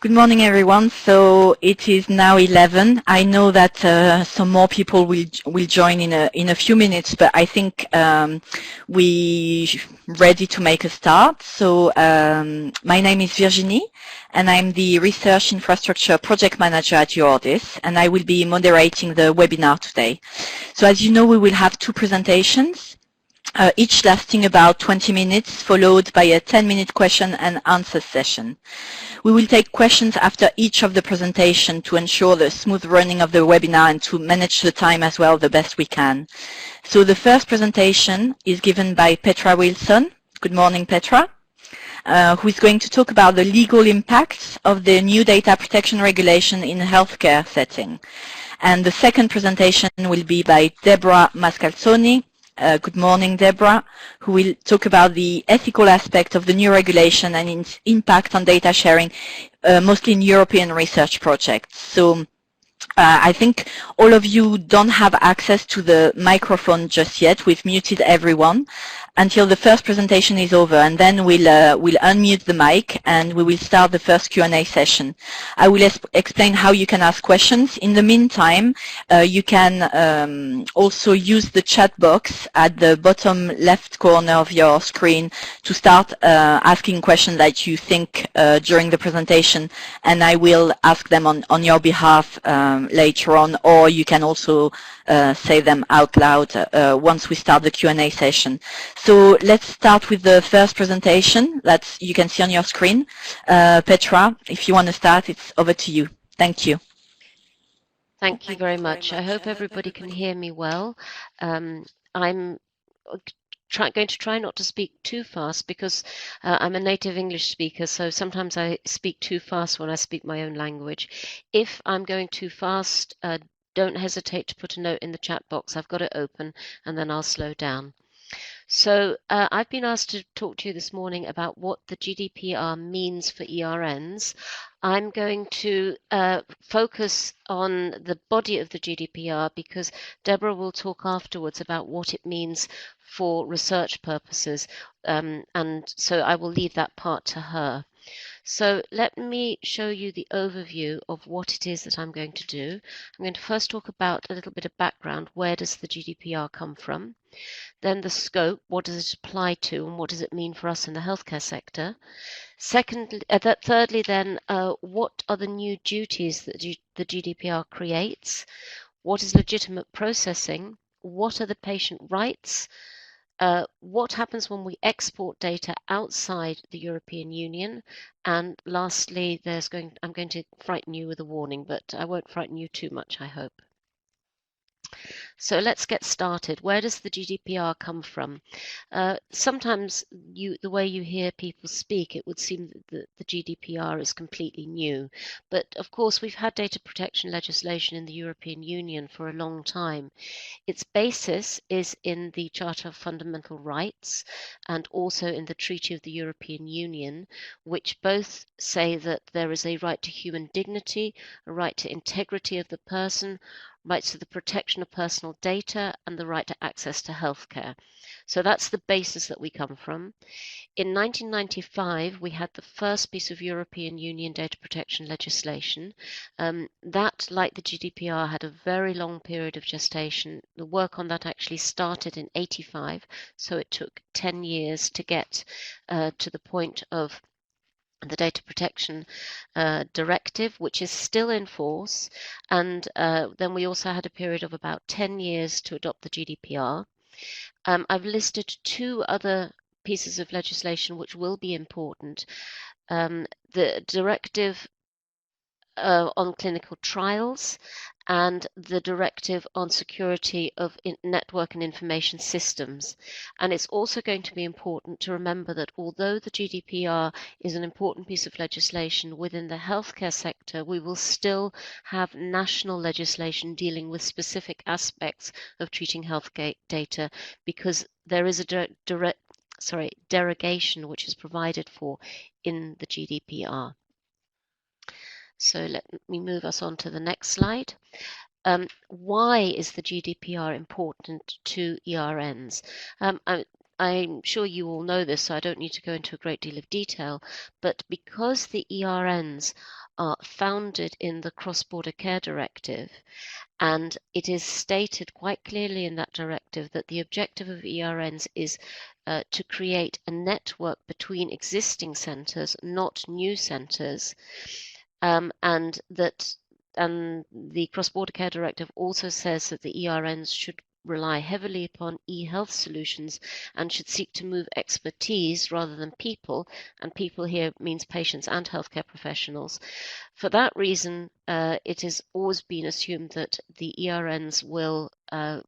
Good morning, everyone. So it is now 11. I know that some more people will join in a few minutes, but I think we ready to make a start. So my name is Virginie, and I'm the Research Infrastructure Project Manager at EURORDIS, and I will be moderating the webinar today. So as you know, we will have two presentations. Each lasting about 20 minutes, followed by a 10-minute question and answer session. We will take questions after each of the presentation to ensure the smooth running of the webinar and to manage the time as well the best we can. So the first presentation is given by Petra Wilson. Good morning, Petra. Who is going to talk about the legal impacts of the new data protection regulation in a healthcare setting. And the second presentation will be by Deborah Mascalzoni. Good morning, Deborah, who will talk about the ethical aspect of the new regulation and its impact on data sharing, mostly in European research projects. So I think all of you don't have access to the microphone just yet. We've muted everyone until the first presentation is over, and then we'll unmute the mic and we will start the first Q&A session. I will explain how you can ask questions. In the meantime, you can also use the chat box at the bottom left corner of your screen to start asking questions that you think during the presentation, and I will ask them on your behalf later on, or you can also say them out loud once we start the Q&A session. So let's start with the first presentation that you can see on your screen. Petra, if you want to start, it's over to you. Thank you. Thank you very much. I hope everybody can hear me well. I'm going to try not to speak too fast because I'm a native English speaker, so sometimes I speak too fast when I speak my own language. If I'm going too fast, don't hesitate to put a note in the chat box. I've got it open and then I'll slow down. So I've been asked to talk to you this morning about what the GDPR means for ERNs. I'm going to focus on the body of the GDPR because Deborah will talk afterwards about what it means for research purposes, and so I will leave that part to her. So let me show you the overview of what it is that I'm going to do. I'm going to first talk about a little bit of background. Where does the GDPR come from? Then the scope, what does it apply to and what does it mean for us in the healthcare sector? Secondly, thirdly then, what are the new duties that the GDPR creates? What is legitimate processing? What are the patient rights? What happens when we export data outside the European Union? And lastly, I'm going to frighten you with a warning, but I won't frighten you too much, I hope. So let's get started. Where does the GDPR come from? Sometimes the way you hear people speak, it would seem that the GDPR is completely new. But of course, we've had data protection legislation in the European Union for a long time. Its basis is in the Charter of Fundamental Rights and also in the Treaty of the European Union, which both say that there is a right to human dignity, a right to integrity of the person, rights to the protection of personal data, and the right to access to healthcare. So that's the basis that we come from. In 1995, we had the first piece of European Union data protection legislation. That, like the GDPR, had a very long period of gestation. The work on that actually started in 85, so it took 10 years to get to the point of the Data Protection Directive, which is still in force, and then we also had a period of about 10 years to adopt the GDPR. I've listed two other pieces of legislation which will be important. The Directive on clinical trials and the Directive on security of network and information systems. And it's also going to be important to remember that although the GDPR is an important piece of legislation within the healthcare sector, we will still have national legislation dealing with specific aspects of treating healthcare data because there is a derogation which is provided for in the GDPR. So let me move us on to the next slide. Why is the GDPR important to ERNs? I'm sure you all know this, so I don't need to go into a great deal of detail, but because the ERNs are founded in the Cross-Border Care Directive, and it is stated quite clearly in that directive that the objective of ERNs is to create a network between existing centres, not new centres, and the Cross-Border Care Directive also says that the ERNs should rely heavily upon e-health solutions and should seek to move expertise rather than people, and people here means patients and healthcare professionals. For that reason, it has always been assumed that the ERNs will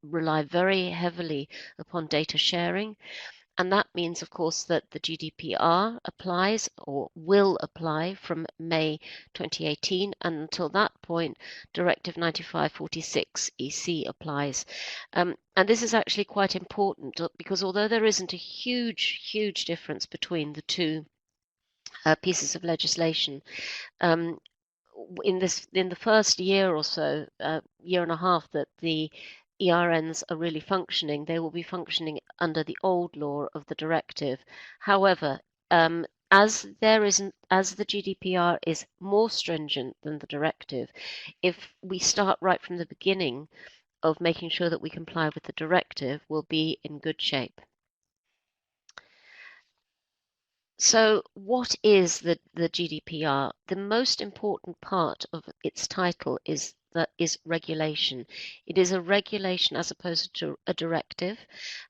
rely very heavily upon data sharing. And that means, of course, that the GDPR applies or will apply from May 2018. And until that point, Directive 95/46 EC applies. And this is actually quite important because although there isn't a huge difference between the two pieces of legislation, in the first year or so, year and a half that the ERNs are really functioning, they will be functioning under the old law of the directive. However, as the GDPR is more stringent than the directive, if we start right from the beginning of making sure that we comply with the directive, we'll be in good shape. So what is the GDPR? The most important part of its title is regulation. It is a regulation as opposed to a directive,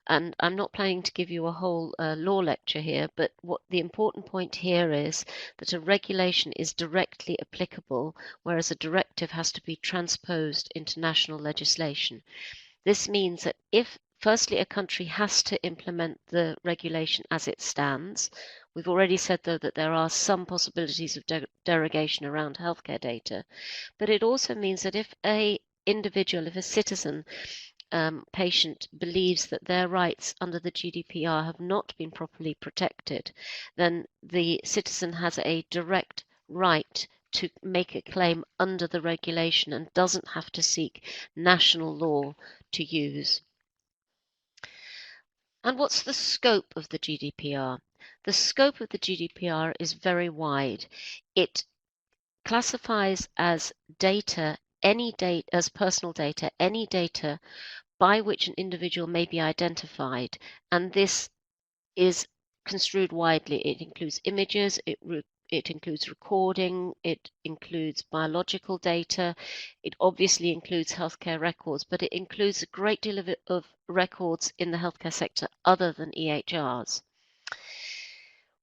and I'm not planning to give you a whole law lecture here, but what the important point here is that a regulation is directly applicable, whereas a directive has to be transposed into national legislation. This means that if firstly a country has to implement the regulation as it stands. We've already said, though, that there are some possibilities of derogation around healthcare data, but it also means that if a individual, if a citizen, patient believes that their rights under the GDPR have not been properly protected, then the citizen has a direct right to make a claim under the regulation and doesn't have to seek national law to use. And what's the scope of the GDPR? The scope of the GDPR is very wide. It classifies as data, as personal data, any data by which an individual may be identified. And this is construed widely. It includes images, it includes recording, it includes biological data, it obviously includes healthcare records, but it includes a great deal of records in the healthcare sector other than EHRs.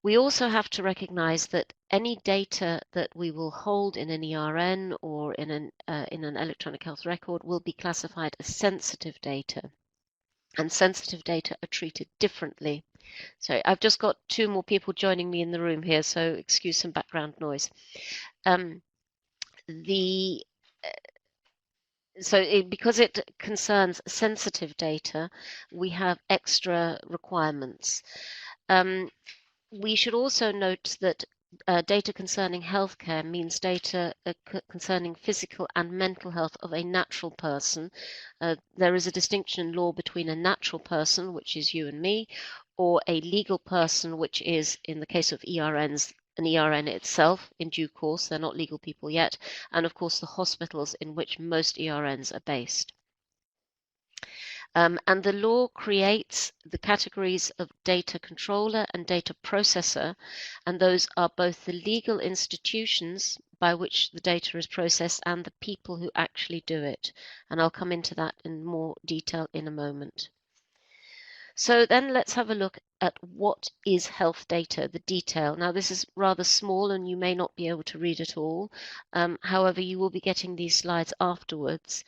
We also have to recognize that any data that we will hold in an ERN or in an electronic health record will be classified as sensitive data, and sensitive data are treated differently. So I've just got two more people joining me in the room here, so excuse some background noise. Because it concerns sensitive data, we have extra requirements. We should also note that data concerning healthcare means data concerning physical and mental health of a natural person. There is a distinction in law between a natural person, which is you and me, or a legal person, which is, in the case of ERNs, an ERN itself in due course. They're not legal people yet. And of course, the hospitals in which most ERNs are based. And the law creates the categories of data controller and data processor, and those are both the legal institutions by which the data is processed and the people who actually do it. And I'll come into that in more detail in a moment. So then let's have a look at what is health data, the detail. Now this is rather small and you may not be able to read it all. However, you will be getting these slides afterwards.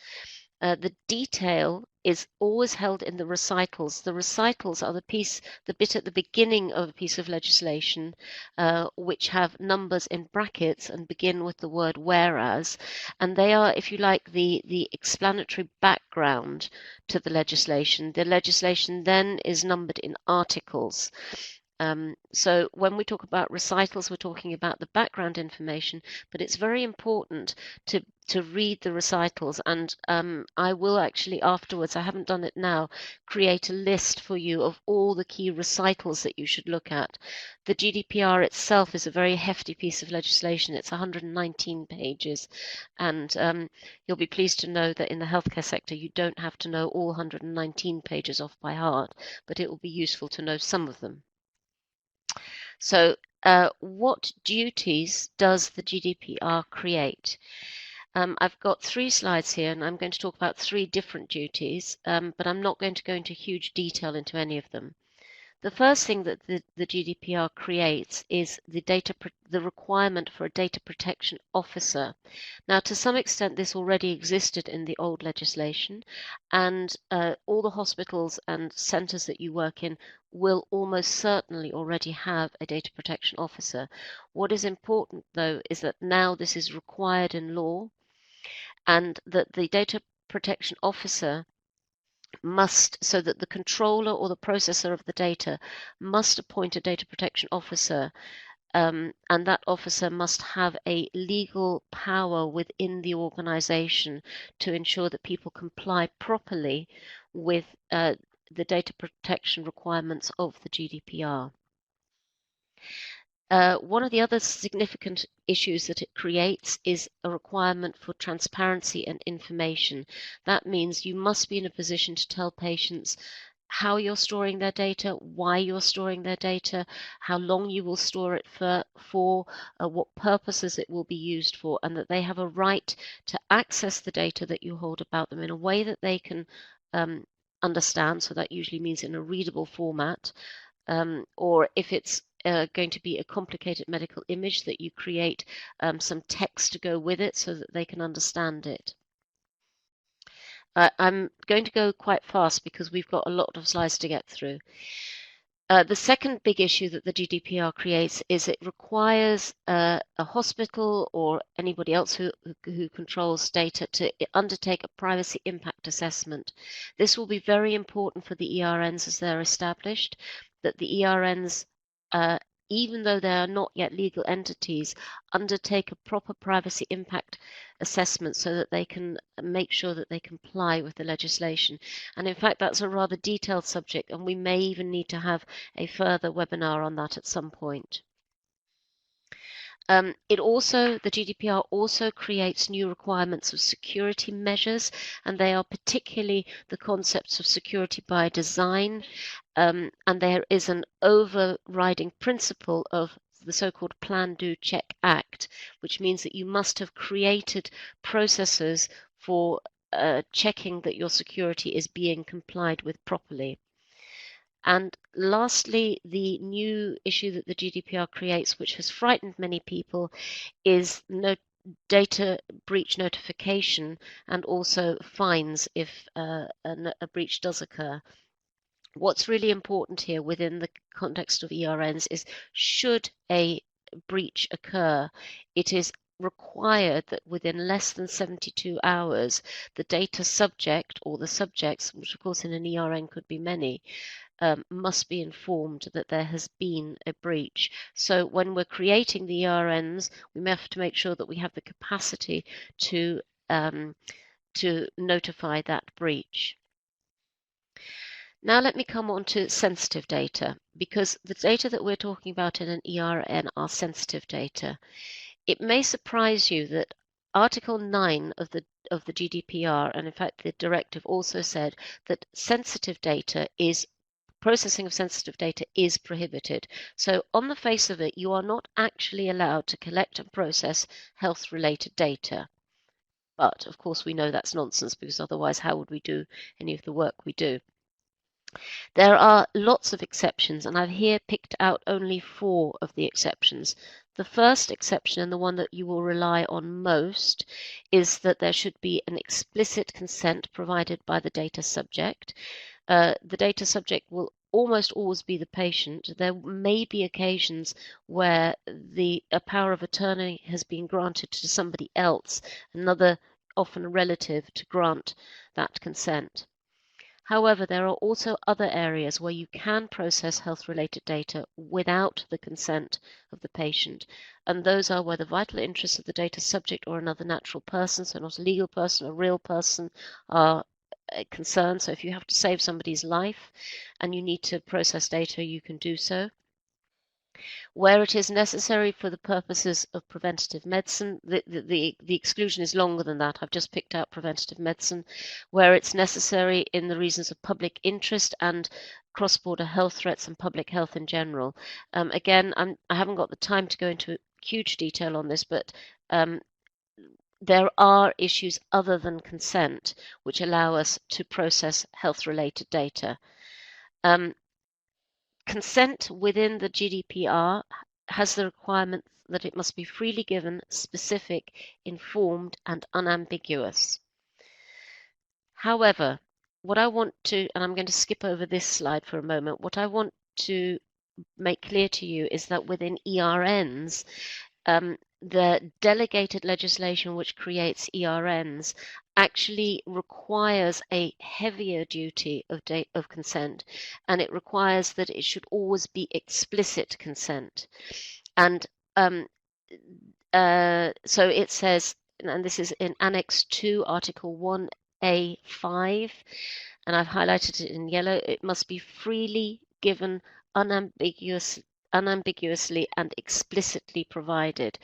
The detail is always held in the recitals. The recitals are the bit at the beginning of a piece of legislation which have numbers in brackets and begin with the word whereas, and they are, if you like, the explanatory background to the legislation. The legislation then is numbered in articles, So when we talk about recitals, we're talking about the background information, but it's very important to read the recitals. And I will actually afterwards, I haven't done it now, create a list for you of all the key recitals that you should look at. The GDPR itself is a very hefty piece of legislation. It's 119 pages, and you'll be pleased to know that in the healthcare sector, you don't have to know all 119 pages off by heart, but it will be useful to know some of them. So what duties does the GDPR create? I've got 3 slides here, and I'm going to talk about 3 different duties, but I'm not going to go into huge detail into any of them. The first thing that the GDPR creates is the requirement for a data protection officer. Now, to some extent, this already existed in the old legislation, and all the hospitals and centres that you work in will almost certainly already have a data protection officer. What is important, though, is that now this is required in law, and that the data protection officer must, so that the controller or the processor of the data must appoint a data protection officer, and that officer must have a legal power within the organization to ensure that people comply properly with the data protection requirements of the GDPR. One of the other significant issues that it creates is a requirement for transparency and information. That means you must be in a position to tell patients how you're storing their data, why you're storing their data, how long you will store it for what purposes it will be used for, and that they have a right to access the data that you hold about them in a way that they can understand. So that usually means in a readable format, or if it's going to be a complicated medical image, that you create some text to go with it so that they can understand it. I'm going to go quite fast because we've got a lot of slides to get through. The second big issue that the GDPR creates is it requires a hospital or anybody else who controls data to undertake a privacy impact assessment. This will be very important for the ERNs as they're established, that the ERNs, even though they are not yet legal entities, undertake a proper privacy impact assessment so that they can make sure that they comply with the legislation. And in fact, that's a rather detailed subject, and we may even need to have a further webinar on that at some point. The GDPR also creates new requirements of security measures, and they are particularly the concepts of security by design, and there is an overriding principle of the so-called Plan, Do, Check Act, which means that you must have created processes for checking that your security is being complied with properly. And lastly, the new issue that the GDPR creates, which has frightened many people, is data breach notification and also fines if a breach does occur. What's really important here within the context of ERNs is, should a breach occur, it is required that within less than 72 hours, the data subject or the subjects, which of course in an ERN could be many, must be informed that there has been a breach. So when we're creating the ERNs, we have to make sure that we have the capacity to notify that breach. Now let me come on to sensitive data, because the data that we're talking about in an ERN are sensitive data. It may surprise you that Article 9 of the GDPR, and in fact the directive also said that processing of sensitive data is prohibited. So on the face of it, you are not actually allowed to collect and process health-related data. But of course we know that's nonsense, because otherwise how would we do any of the work we do? There are lots of exceptions, and I've here picked out only 4 of the exceptions. The first exception, and the one that you will rely on most, is that there should be an explicit consent provided by the data subject. The data subject will almost always be the patient. There may be occasions where a power of attorney has been granted to somebody else, another, often a relative, to grant that consent. However, there are also other areas where you can process health-related data without the consent of the patient, and those are where the vital interests of the data subject or another natural person, so not a legal person, a real person, are concerned. So if you have to save somebody's life and you need to process data, you can do so. Where it is necessary for the purposes of preventative medicine, the exclusion is longer than that. I've just picked out preventative medicine. Where it's necessary in the reasons of public interest and cross-border health threats and public health in general. Again, I haven't got the time to go into huge detail on this, but there are issues other than consent which allow us to process health-related data. Consent within the GDPR has the requirement that it must be freely given, specific, informed, and unambiguous. However, what I want to, and I'm going to skip over this slide for a moment, what I want to make clear to you is that within ERNs, the delegated legislation which creates ERNs actually requires a heavier duty of consent, and it requires that it should always be explicit consent. And so it says, and this is in Annex 2, Article 1A5, and I've highlighted it in yellow, it must be freely given, unambiguously and explicitly provided.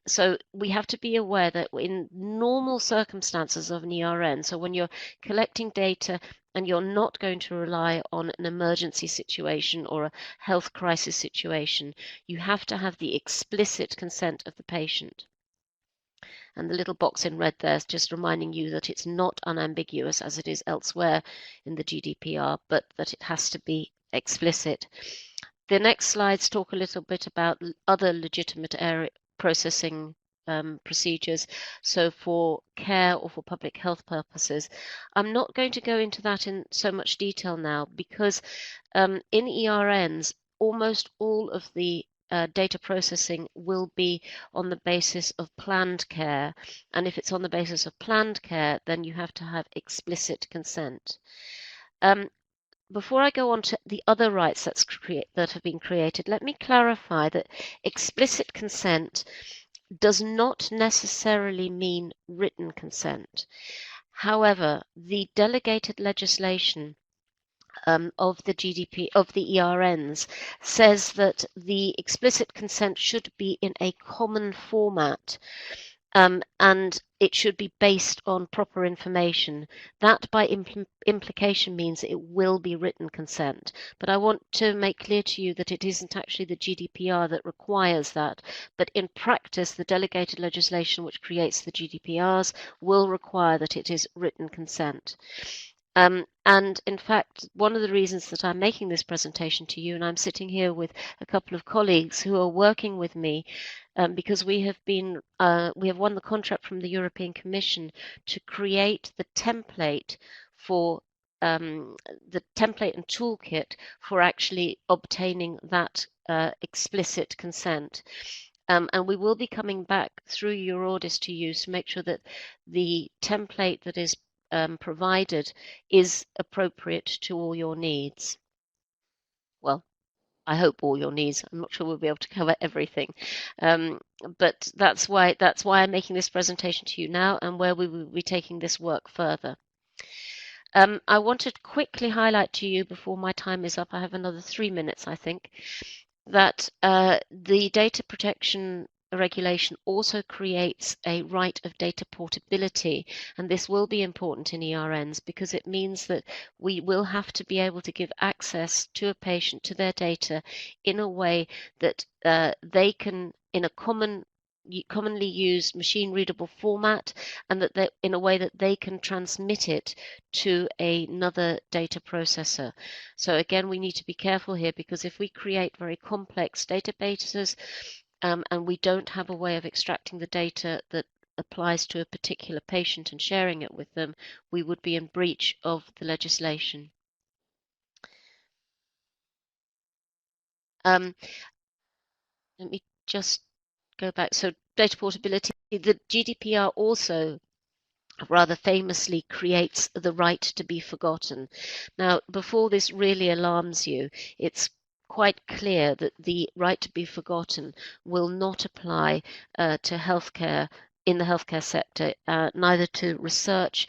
So we have to be aware that in normal circumstances of an ERN, so when you're collecting data and you're not going to rely on an emergency situation or a health crisis situation, you have to have the explicit consent of the patient. And the little box in red there is just reminding you that it's not unambiguous as it is elsewhere in the GDPR, but that it has to be explicit. The next slides talk a little bit about other legitimate processing procedures, so for care or for public health purposes. I'm not going to go into that in so much detail now because in ERNs, almost all of the data processing will be on the basis of planned care, and if it's on the basis of planned care, then you have to have explicit consent. Before I go on to the other rights that have been created, let me clarify that explicit consent does not necessarily mean written consent. However, the delegated legislation of the ERNs says that the explicit consent should be in a common format. And it should be based on proper information. That by implication means it will be written consent. But I want to make clear to you that it isn't actually the GDPR that requires that, but in practice the delegated legislation which creates the GDPRs will require that it is written consent. And in fact, one of the reasons that I'm making this presentation to you, and I'm sitting here with a couple of colleagues who are working with me, because we have won the contract from the European Commission to create the template for the template and toolkit for actually obtaining that explicit consent. And we will be coming back through EURORDIS to you to make sure that the template that is provided is appropriate to all your needs. Well, I hope all your needs. I'm not sure we'll be able to cover everything, but that's why I'm making this presentation to you now, and where we will be taking this work further. I want to quickly highlight to you before my time is up. I have another 3 minutes, I think, that the data protection regulation also creates a right of data portability, and this will be important in ERNs because it means that we will have to be able to give access to a patient to their data in a way that they can, in a commonly used machine readable format, and that in a way that they can transmit it to another data processor. So again, we need to be careful here, because if we create very complex databases and we don't have a way of extracting the data that applies to a particular patient and sharing it with them, we would be in breach of the legislation. Let me just go back. So data portability, the GDPR also rather famously creates the right to be forgotten. Now, before this really alarms you, it's quite clear that the right to be forgotten will not apply to healthcare in the healthcare sector, neither to research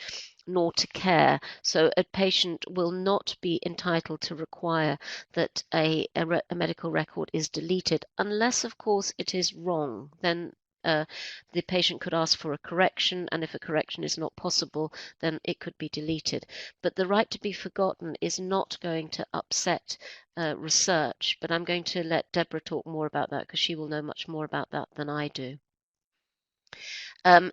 nor to care. So a patient will not be entitled to require that a medical record is deleted, unless, of course, it is wrong. Then the patient could ask for a correction, and if a correction is not possible, then it could be deleted. But the right to be forgotten is not going to upset research, but I'm going to let Deborah talk more about that because she will know much more about that than I do.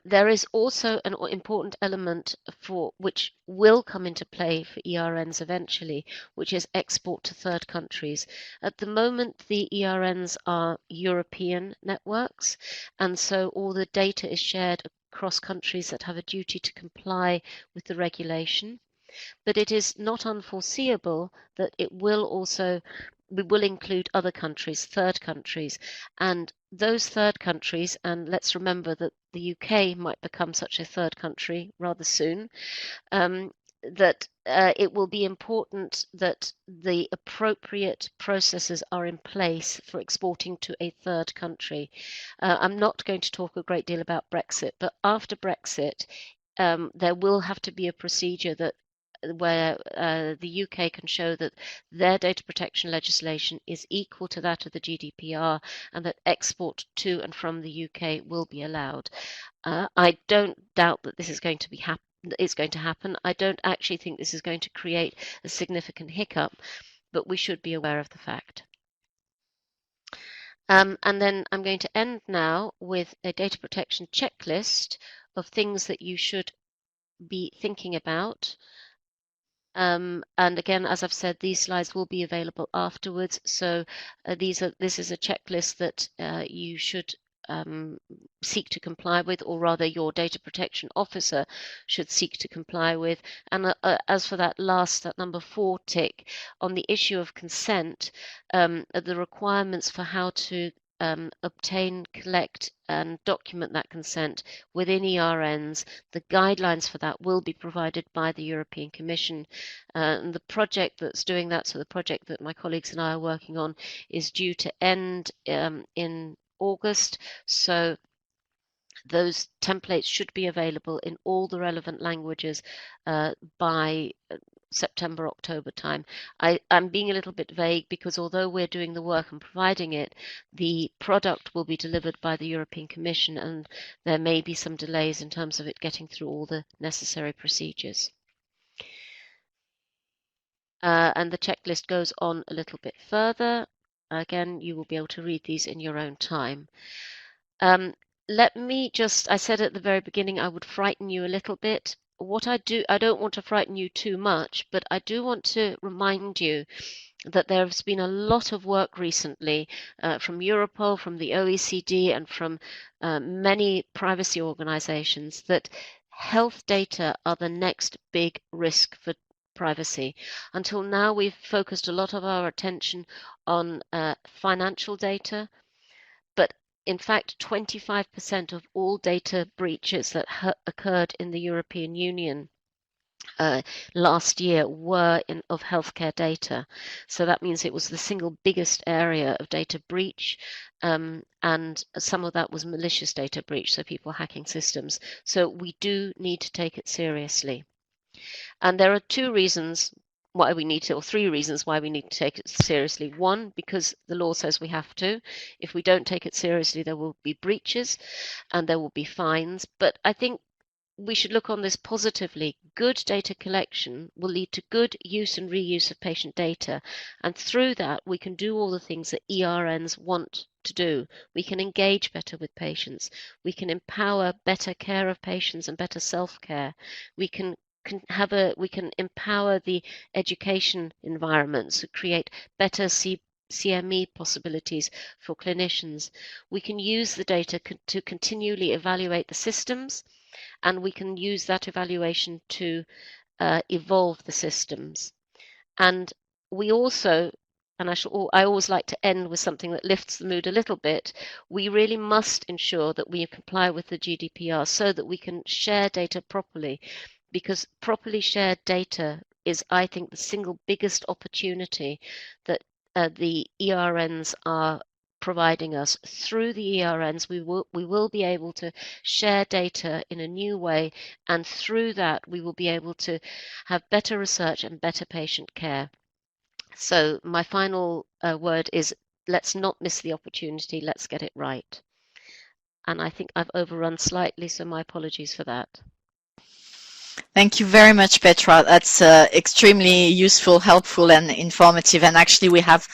There is also an important element for which will come into play for ERNs eventually, which is export to third countries. At the moment, the ERNs are European networks, and so all the data is shared across countries that have a duty to comply with the regulation. But it is not unforeseeable that we will include other countries, third countries, and those third countries, and let's remember that the UK might become such a third country rather soon, that it will be important that the appropriate processes are in place for exporting to a third country. I'm not going to talk a great deal about Brexit, but after Brexit, there will have to be a procedure where the UK can show that their data protection legislation is equal to that of the GDPR, and that export to and from the UK will be allowed. I don't doubt that this is going to happen. I don't actually think this is going to create a significant hiccup, but we should be aware of the fact. And then I'm going to end now with a data protection checklist of things that you should be thinking about. And again, as I've said, these slides will be available afterwards. So this is a checklist that you should seek to comply with, or rather your data protection officer should seek to comply with. And as for that number 4 tick on the issue of consent, the requirements for how to obtain, collect, and document that consent within ERNs. The guidelines for that will be provided by the European Commission. And the project that's doing that, so the project that my colleagues and I are working on, is due to end in August. So those templates should be available in all the relevant languages by September, October time. I'm being a little bit vague because although we're doing the work and providing it, the product will be delivered by the European Commission, and there may be some delays in terms of it getting through all the necessary procedures. And the checklist goes on a little bit further. Again, you will be able to read these in your own time. I said at the very beginning I would frighten you a little bit. I don't want to frighten you too much, but I do want to remind you that there has been a lot of work recently from Europol, from the OECD, and from many privacy organizations that health data are the next big risk for privacy. Until now, we've focused a lot of our attention on financial data, but in fact, 25% of all data breaches that occurred in the European Union last year were of healthcare data. So that means it was the single biggest area of data breach, and some of that was malicious data breach, so people hacking systems. So we do need to take it seriously. And there are three reasons why we need to take it seriously. One, because the law says we have to. If we don't take it seriously, there will be breaches and there will be fines. But I think we should look on this positively. Good data collection will lead to good use and reuse of patient data. And through that, we can do all the things that ERNs want to do. We can engage better with patients. We can empower better care of patients and better self-care. We can empower the education environments to create better CME possibilities for clinicians. We can use the data to continually evaluate the systems, and we can use that evaluation to evolve the systems. And we also and I always like to end with something that lifts the mood a little bit, we really must ensure that we comply with the GDPR so that we can share data properly, because properly shared data is, I think, the single biggest opportunity that the ERNs are providing us. Through the ERNs, we will be able to share data in a new way, and through that we will be able to have better research and better patient care. So my final word is, let's not miss the opportunity, let's get it right. And I think I've overrun slightly, so my apologies for that. Thank you very much, Petra. That's extremely useful, helpful, and informative. And actually, we have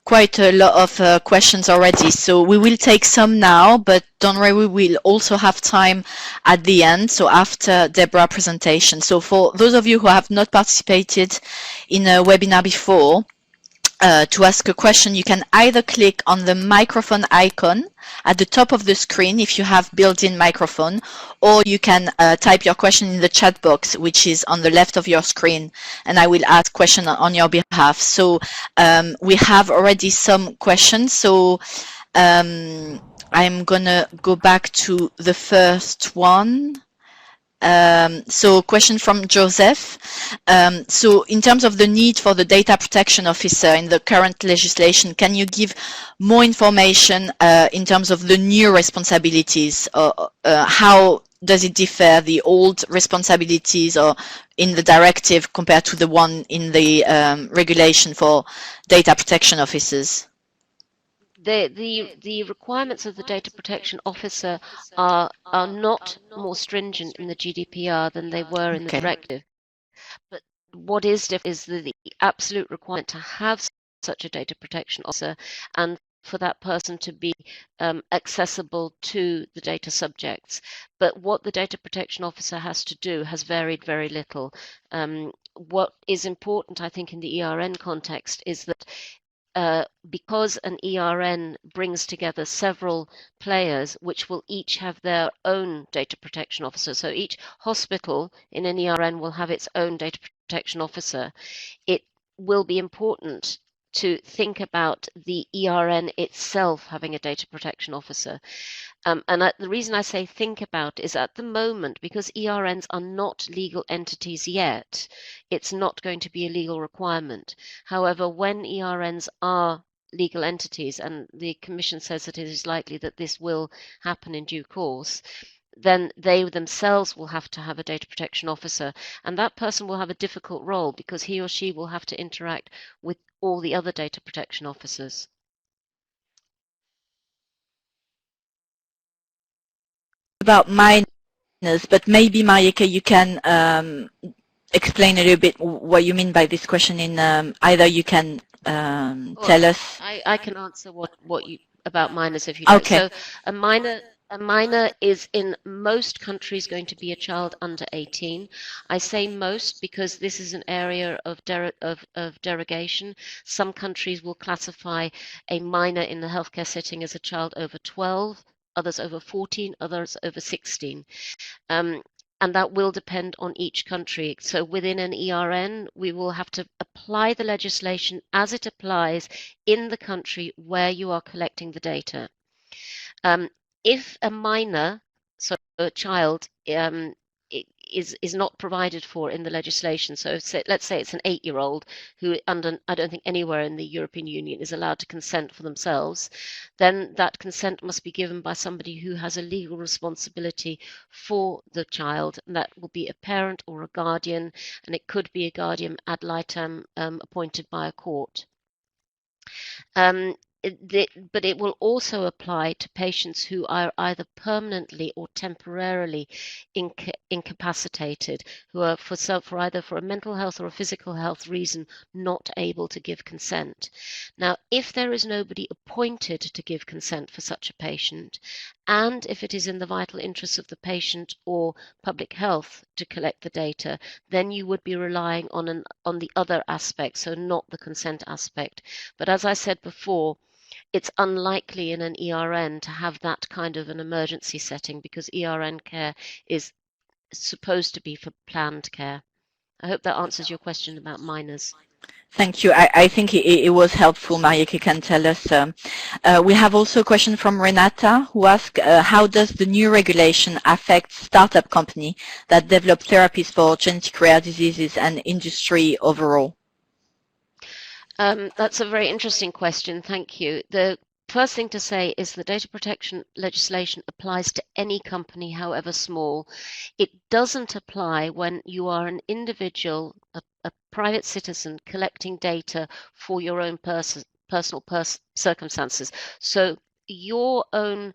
quite a lot of questions already. So we will take some now, but don't worry, we will also have time at the end, so after Deborah's presentation. So for those of you who have not participated in a webinar before, to ask a question, you can either click on the microphone icon at the top of the screen if you have built-in microphone, or you can type your question in the chat box, which is on the left of your screen, and I will ask question on your behalf. So we have already some questions. So I'm gonna go back to the first one. So question from Joseph. So in terms of the need for the data protection officer in the current legislation, can you give more information in terms of the new responsibilities? How does it differ, the old responsibilities or in the directive compared to the one in the regulation for data protection officers? The requirements of the data protection officer are not more stringent in the GDPR than they were in the directive. But what is different is the absolute requirement to have such a data protection officer, and for that person to be accessible to the data subjects. But what the data protection officer has to do has varied very little. What is important, I think, in the ERN context is that because an ERN brings together several players which will each have their own data protection officer. So each hospital in an ERN will have its own data protection officer. It will be important to think about the ERN itself having a data protection officer. The reason I say think about is at the moment, because ERNs are not legal entities yet, it's not going to be a legal requirement. However, when ERNs are legal entities, and the Commission says that it is likely that this will happen in due course, then they themselves will have to have a data protection officer, and that person will have a difficult role because he or she will have to interact with all the other data protection officers. About minors, but maybe Marieke, you can explain a little bit what you mean by this question. In either you can tell us. I can answer what you about minors if you like. Okay. So a minor is in most countries going to be a child under 18. I say most because this is an area of derogation. Some countries will classify a minor in the healthcare setting as a child over 12, others over 14, others over 16. And that will depend on each country. So within an ERN, we will have to apply the legislation as it applies in the country where you are collecting the data. If a minor, so a child, is not provided for in the legislation, so let's say it's an 8-year-old who I don't think anywhere in the European Union is allowed to consent for themselves, then that consent must be given by somebody who has a legal responsibility for the child, and that will be a parent or a guardian, and it could be a guardian ad litem appointed by a court. But it will also apply to patients who are either permanently or temporarily incapacitated, who are for either for a mental health or a physical health reason not able to give consent. Now, if there is nobody appointed to give consent for such a patient, and if it is in the vital interests of the patient or public health to collect the data, then you would be relying on the other aspect, so not the consent aspect. But as I said before, it's unlikely in an ERN to have that kind of an emergency setting because ERN care is supposed to be for planned care. I hope that answers your question about minors. Thank you. I think it was helpful, Marieke can tell us. We have also a question from Renata who asks, how does the new regulation affect startup company that develop therapies for genetic rare diseases and industry overall? That's a very interesting question. Thank you. The first thing to say is the data protection legislation applies to any company, however small. It doesn't apply when you are an individual, a private citizen collecting data for your own personal circumstances. So your own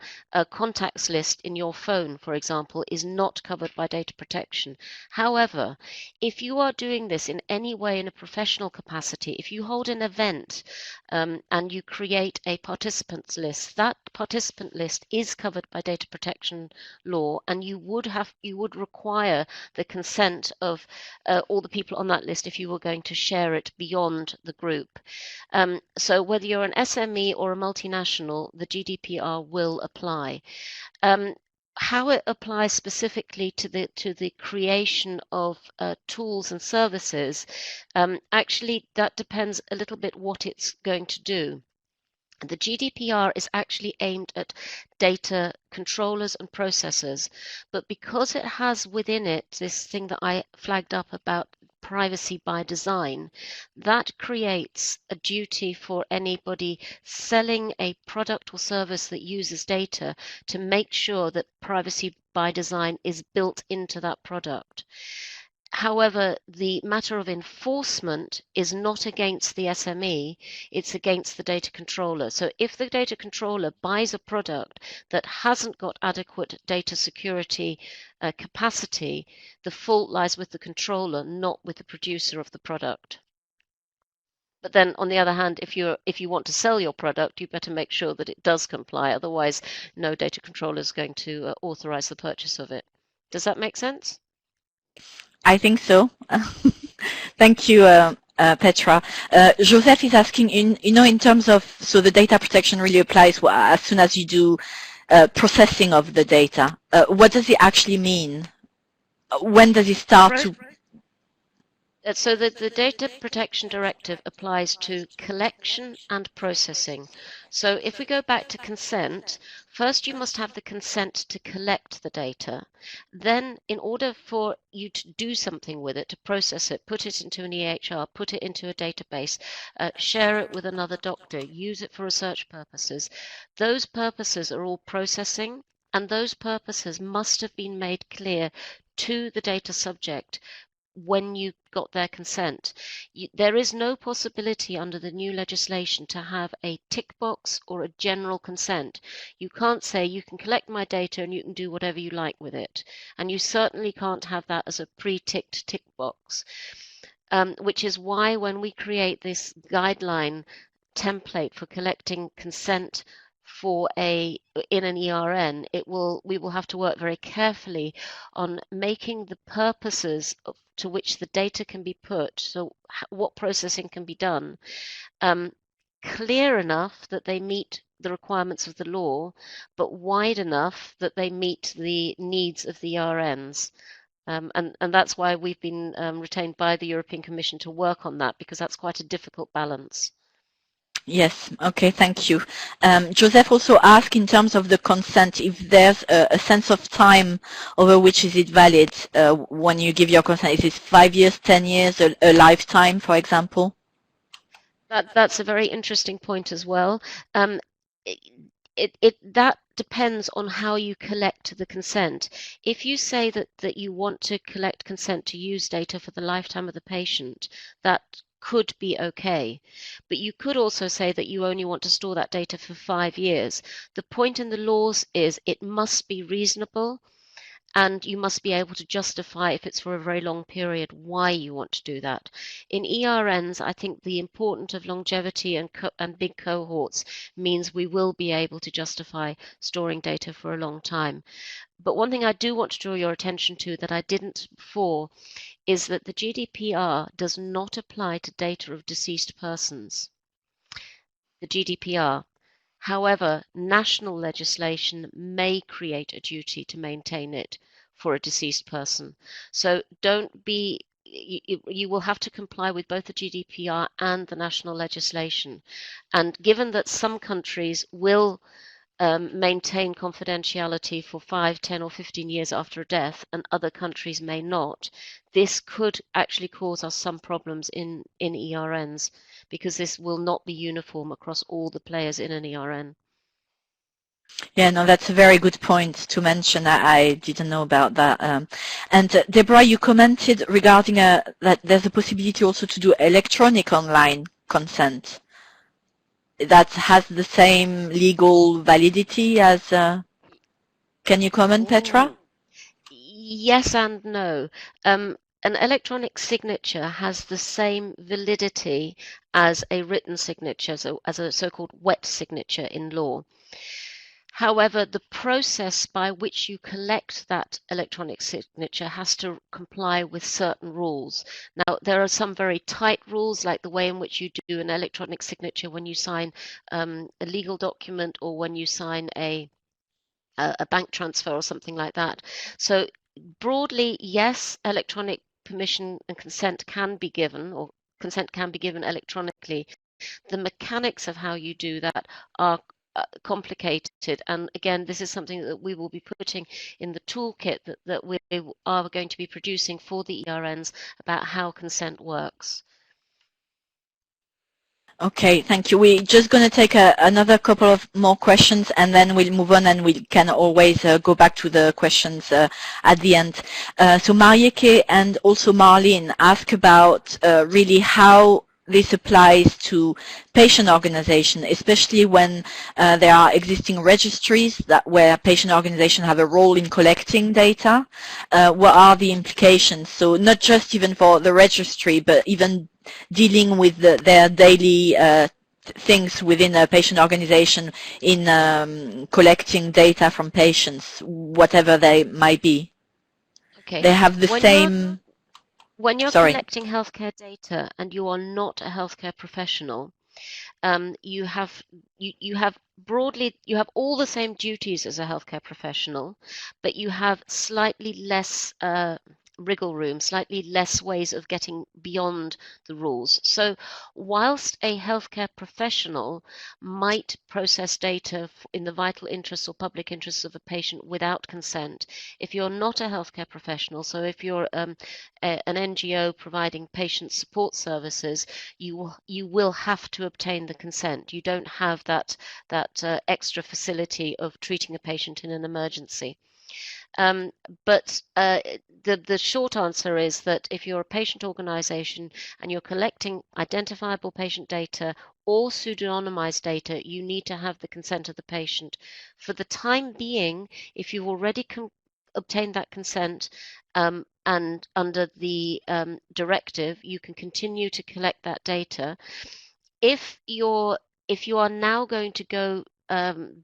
contacts list in your phone, for example, is not covered by data protection. However, if you are doing this in any way in a professional capacity, if you hold an event and you create a participants list, that participant list is covered by data protection law, and you would require the consent of all the people on that list if you were going to share it beyond the group. So whether you're an SME or a multinational, the GDPR will apply. How it applies specifically to the creation of tools and services, actually that depends a little bit what it's going to do. The GDPR is actually aimed at data controllers and processors, but because it has within it this thing that I flagged up about privacy by design, that creates a duty for anybody selling a product or service that uses data to make sure that privacy by design is built into that product. However, the matter of enforcement is not against the SME, it's against the data controller. So if the data controller buys a product that hasn't got adequate data security capacity, the fault lies with the controller, not with the producer of the product. But then on the other hand, if you want to sell your product, you better make sure that it does comply. Otherwise, no data controller is going to authorize the purchase of it. Does that make sense? I think so. Thank you, Petra. Joseph is asking, in terms of, so the data protection really applies as soon as you do processing of the data. What does it actually mean? When does it start to? So the Data Protection Directive applies to collection and processing. So if we go back to consent, first you must have the consent to collect the data. Then in order for you to do something with it, to process it, put it into an EHR, put it into a database, share it with another doctor, use it for research purposes, those purposes are all processing, and those purposes must have been made clear to the data subject when you got their consent. There is no possibility under the new legislation to have a tick box or a general consent. You can't say you can collect my data and you can do whatever you like with it. And you certainly can't have that as a pre-ticked tick box, which is why when we create this guideline template for collecting consent for in an ERN, we will have to work very carefully on making the purposes to which the data can be put, so what processing can be done, clear enough that they meet the requirements of the law, but wide enough that they meet the needs of the ERNs. And that's why we've been retained by the European Commission to work on that, because that's quite a difficult balance. Yes. Okay. Thank you. Joseph also asked, in terms of the consent, if there's a sense of time over which is it valid when you give your consent. Is it 5 years, 10 years, a lifetime, for example? That's a very interesting point as well. That depends on how you collect the consent. If you say that you want to collect consent to use data for the lifetime of the patient, that could be okay. But you could also say that you only want to store that data for 5 years. The point in the laws is it must be reasonable, and you must be able to justify, if it's for a very long period, why you want to do that. In ERNs, I think the importance of longevity and big cohorts means we will be able to justify storing data for a long time. But one thing I do want to draw your attention to that I didn't before is that the GDPR does not apply to data of deceased persons. The GDPR. However, national legislation may create a duty to maintain it for a deceased person. So don't be you will have to comply with both the GDPR and the national legislation. And given that some countries will maintain confidentiality for 5, 10 or 15 years after a death and other countries may not, this could actually cause us some problems in ERNs, because this will not be uniform across all the players in an ERN. Yeah, no, that's a very good point to mention. I didn't know about that. And Deborah, you commented regarding that there's a possibility also to do electronic online consent that has the same legal validity as... Can you comment, Petra? Yes and no. An electronic signature has the same validity as a written signature, so as a so-called wet signature in law. However, the process by which you collect that electronic signature has to comply with certain rules. Now, there are some very tight rules, like the way in which you do an electronic signature when you sign a legal document or when you sign a bank transfer or something like that. So broadly, yes, electronic permission and consent can be given, or consent can be given electronically. The mechanics of how you do that are complicated, and again, this is something that we will be putting in the toolkit that we are going to be producing for the ERNs about how consent works. Okay, thank you. We're just going to take another couple of more questions and then we'll move on, and we can always go back to the questions at the end. So Marieke and also Marlene ask about really how this applies to patient organization, especially when there are existing registries where patient organizations have a role in collecting data. What are the implications? So not just even for the registry, but even dealing with their daily things within a patient organization in collecting data from patients, whatever they might be. Okay. They have the same... When you're Sorry. collecting healthcare data and you are not a healthcare professional, you have broadly, you have all the same duties as a healthcare professional, but you have slightly less wriggle room, slightly less ways of getting beyond the rules. So whilst a healthcare professional might process data in the vital interests or public interests of a patient without consent, if you're not a healthcare professional, so if you're an NGO providing patient support services, you will have to obtain the consent. You don't have that extra facility of treating a patient in an emergency. But the short answer is that if you're a patient organization and you're collecting identifiable patient data or pseudonymized data, you need to have the consent of the patient. For the time being, if you've already obtained that consent and under the directive, you can continue to collect that data. If you are now going to go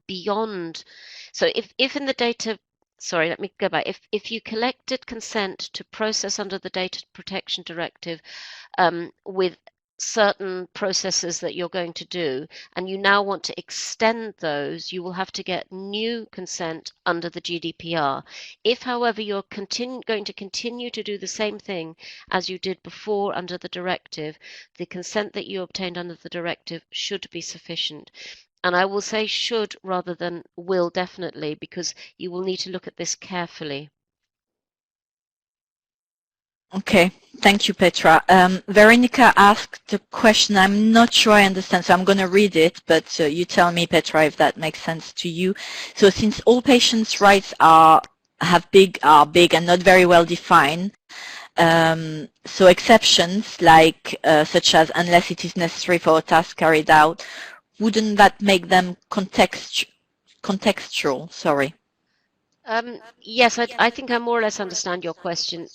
beyond, so if in the data, sorry, let me go back. If you collected consent to process under the Data Protection Directive with certain processes that you're going to do, and you now want to extend those, you will have to get new consent under the GDPR. If, however, you're going to continue to do the same thing as you did before under the directive, the consent that you obtained under the directive should be sufficient. And I will say should rather than will, definitely, because you will need to look at this carefully. Okay, thank you, Petra. Veronica asked a question I'm not sure I understand, so I'm going to read it, but you tell me, Petra, if that makes sense to you. So since all patients' rights are big and not very well defined, so exceptions like such as unless it is necessary for a task carried out, wouldn't that make them contextual? Sorry. Yes, I think I more or less understand your question.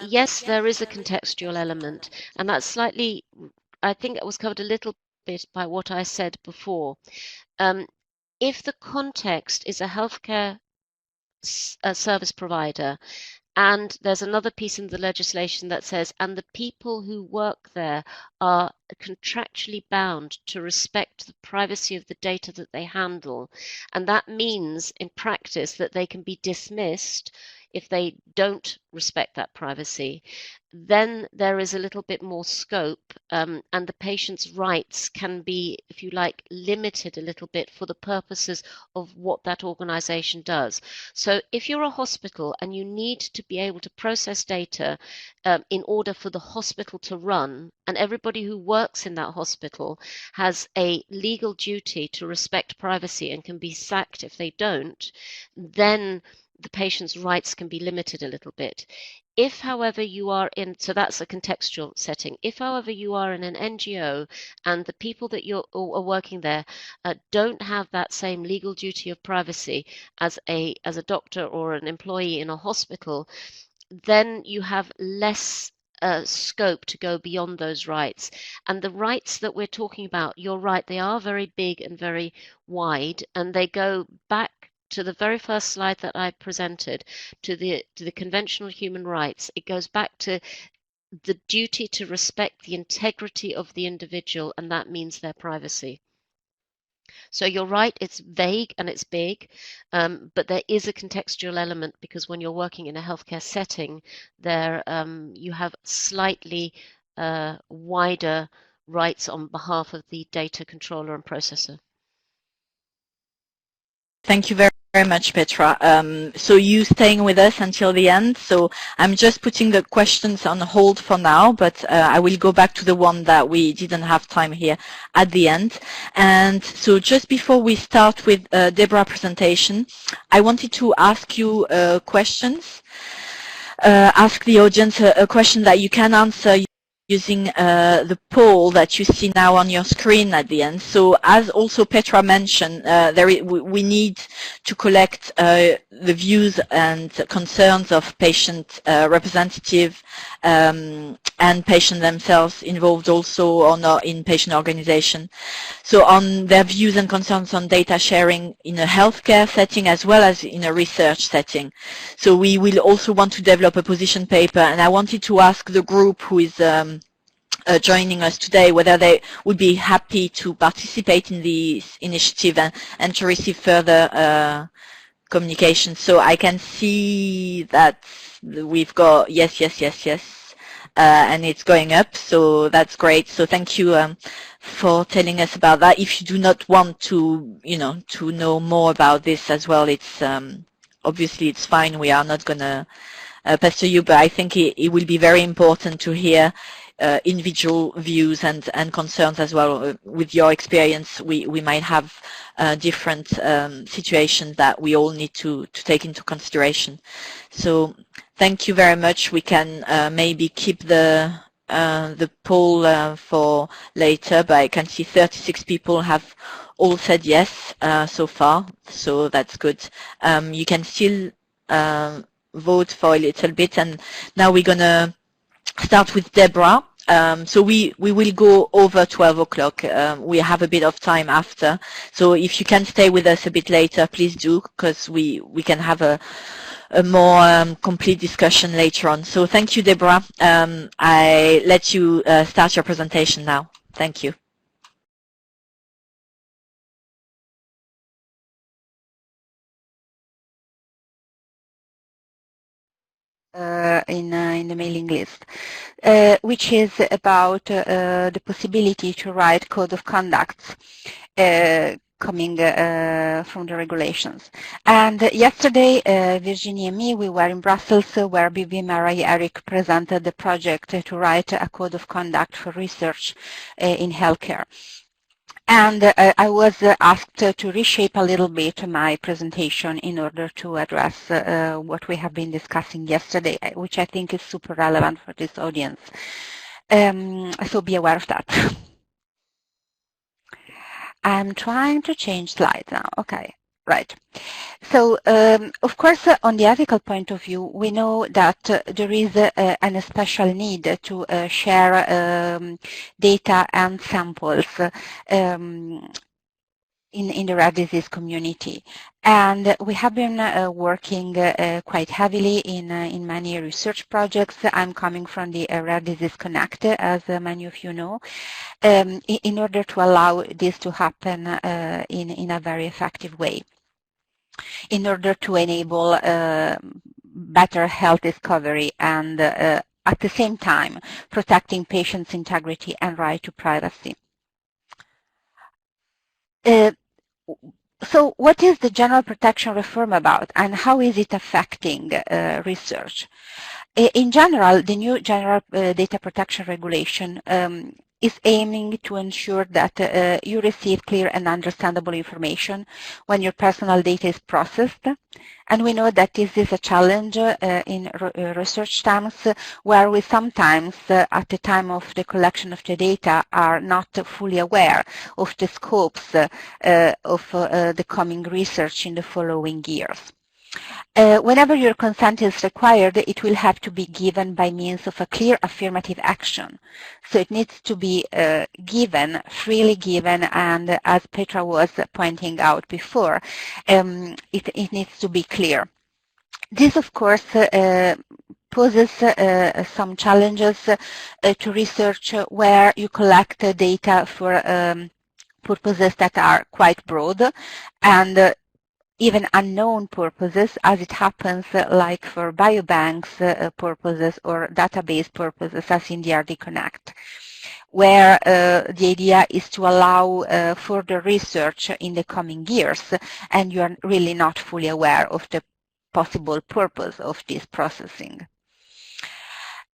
Yes, there is a contextual element, and that's slightly, I think it was covered a little bit by what I said before. If the context is a healthcare service provider, and there's another piece in the legislation that says, and the people who work there are contractually bound to respect the privacy of the data that they handle. And that means in practice that they can be dismissed if they don't respect that privacy, then there is a little bit more scope, and the patient's rights can be, if you like, limited a little bit for the purposes of what that organization does. So if you're a hospital and you need to be able to process data in order for the hospital to run, and everybody who works in that hospital has a legal duty to respect privacy and can be sacked if they don't, then the patient's rights can be limited a little bit. If, however, you are in, so that's a contextual setting. If, however, you are in an NGO and the people that are working there don't have that same legal duty of privacy as a doctor or an employee in a hospital, then you have less scope to go beyond those rights. And the rights that we're talking about, you're right, they are very big and very wide, and they go back to the very first slide that I presented, to the conventional human rights. It goes back to the duty to respect the integrity of the individual, and that means their privacy. So you're right, it's vague and it's big, but there is a contextual element, because when you're working in a healthcare setting, there you have slightly wider rights on behalf of the data controller and processor. Thank you very much, Petra. So you staying with us until the end. So I'm just putting the questions on hold for now, but I will go back to the one that we didn't have time here at the end. And so just before we start with Deborah's presentation, I wanted to ask you questions. Ask the audience a question that you can answer using the poll that you see now on your screen at the end. So as also Petra mentioned, we need to collect the views and concerns of patient representative and patient themselves involved also or not in patient organization. So on their views and concerns on data sharing in a healthcare setting as well as in a research setting. So we will also want to develop a position paper, and I wanted to ask the group who is joining us today whether they would be happy to participate in this initiative and to receive further communication. So I can see that we've got yes, and it's going up, so that's great. So thank you for telling us about that. If you do not want to, to know more about this as well, it's obviously it's fine. We are not going to pester you, but I think it will be very important to hear individual views and concerns as well. With your experience, we might have different situations that we all need to take into consideration. So thank you very much. We can maybe keep the poll for later, but I can see 36 people have all said yes so far, so that's good. You can still vote for a little bit, and now we're gonna start with Deborah. So we will go over 12 o'clock. We have a bit of time after. So if you can stay with us a bit later, please do, because we can have a more complete discussion later on. So thank you, Deborah. I let you start your presentation now. Thank you. In the mailing list, which is about the possibility to write code of conduct coming from the regulations. And yesterday, Virginie and me, we were in Brussels where Bibi, Mary, Eric presented the project to write a code of conduct for research in healthcare. And I was asked to reshape a little bit my presentation in order to address what we have been discussing yesterday, which I think is super relevant for this audience. So be aware of that. I'm trying to change slides now. Okay. Right. So, of course, on the ethical point of view, we know that there is an special need to share data and samples in the rare disease community. And we have been working quite heavily in many research projects. I'm coming from the Rare Disease Connect, as many of you know, in order to allow this to happen in a very effective way, in order to enable better health discovery and at the same time protecting patients' integrity and right to privacy. So what is the general protection reform about, and how is it affecting research? In general, the new General Data Protection Regulation is aiming to ensure that you receive clear and understandable information when your personal data is processed. And we know that this is a challenge in research terms, where we sometimes, at the time of the collection of the data, are not fully aware of the scopes of the coming research in the following years. Whenever your consent is required, it will have to be given by means of a clear affirmative action. So it needs to be given, freely given, and as Petra was pointing out before, it needs to be clear. This, of course, poses some challenges to research where you collect data for purposes that are quite broad and even unknown purposes, as it happens like for biobanks purposes or database purposes, as in the RD Connect, where the idea is to allow further research in the coming years, and you are really not fully aware of the possible purpose of this processing.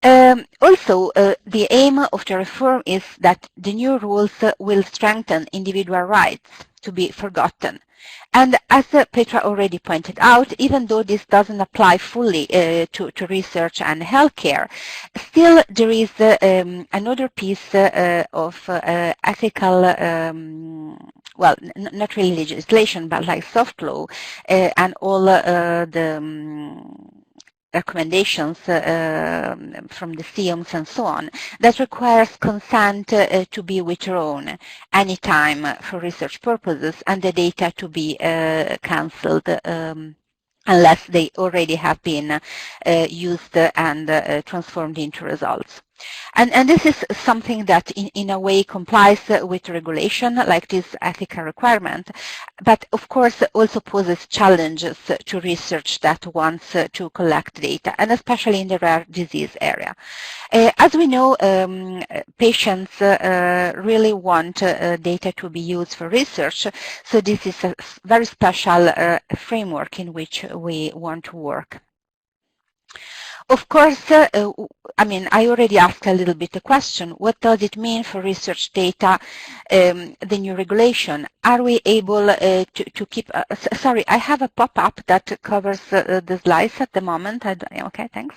Also, the aim of the reform is that the new rules will strengthen individual rights to be forgotten. And as Petra already pointed out, even though this doesn't apply fully to research and healthcare, still there is another piece of ethical, well, not really legislation, but like soft law and all the recommendations from the CIOMs and so on, that requires consent to be withdrawn anytime for research purposes and the data to be cancelled unless they already have been used and transformed into results. And this is something that in a way complies with regulation, like this ethical requirement, but of course also poses challenges to research that wants to collect data, and especially in the rare disease area. As we know, patients really want data to be used for research, so this is a very special framework in which we want to work. Of course, I mean, I already asked a little bit the question, what does it mean for research data, the new regulation? Are we able to keep, sorry, I have a pop-up that covers the slides at the moment. Okay, thanks.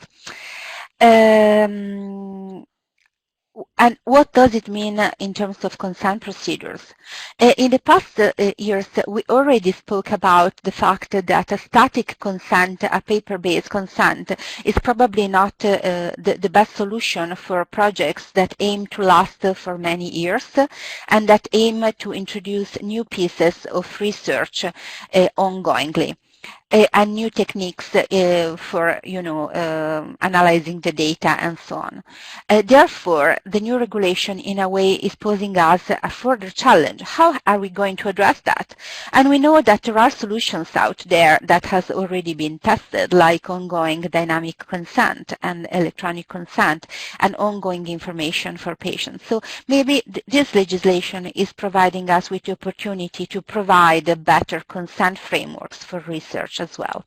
And what does it mean in terms of consent procedures? In the past years, we already spoke about the fact that a static consent, a paper-based consent, is probably not the best solution for projects that aim to last for many years and that aim to introduce new pieces of research ongoingly. And new techniques for, analyzing the data and so on. Therefore, the new regulation in a way is posing us a further challenge. How are we going to address that? And we know that there are solutions out there that has already been tested, like ongoing dynamic consent and electronic consent and ongoing information for patients. So maybe this legislation is providing us with the opportunity to provide better consent frameworks for research as well.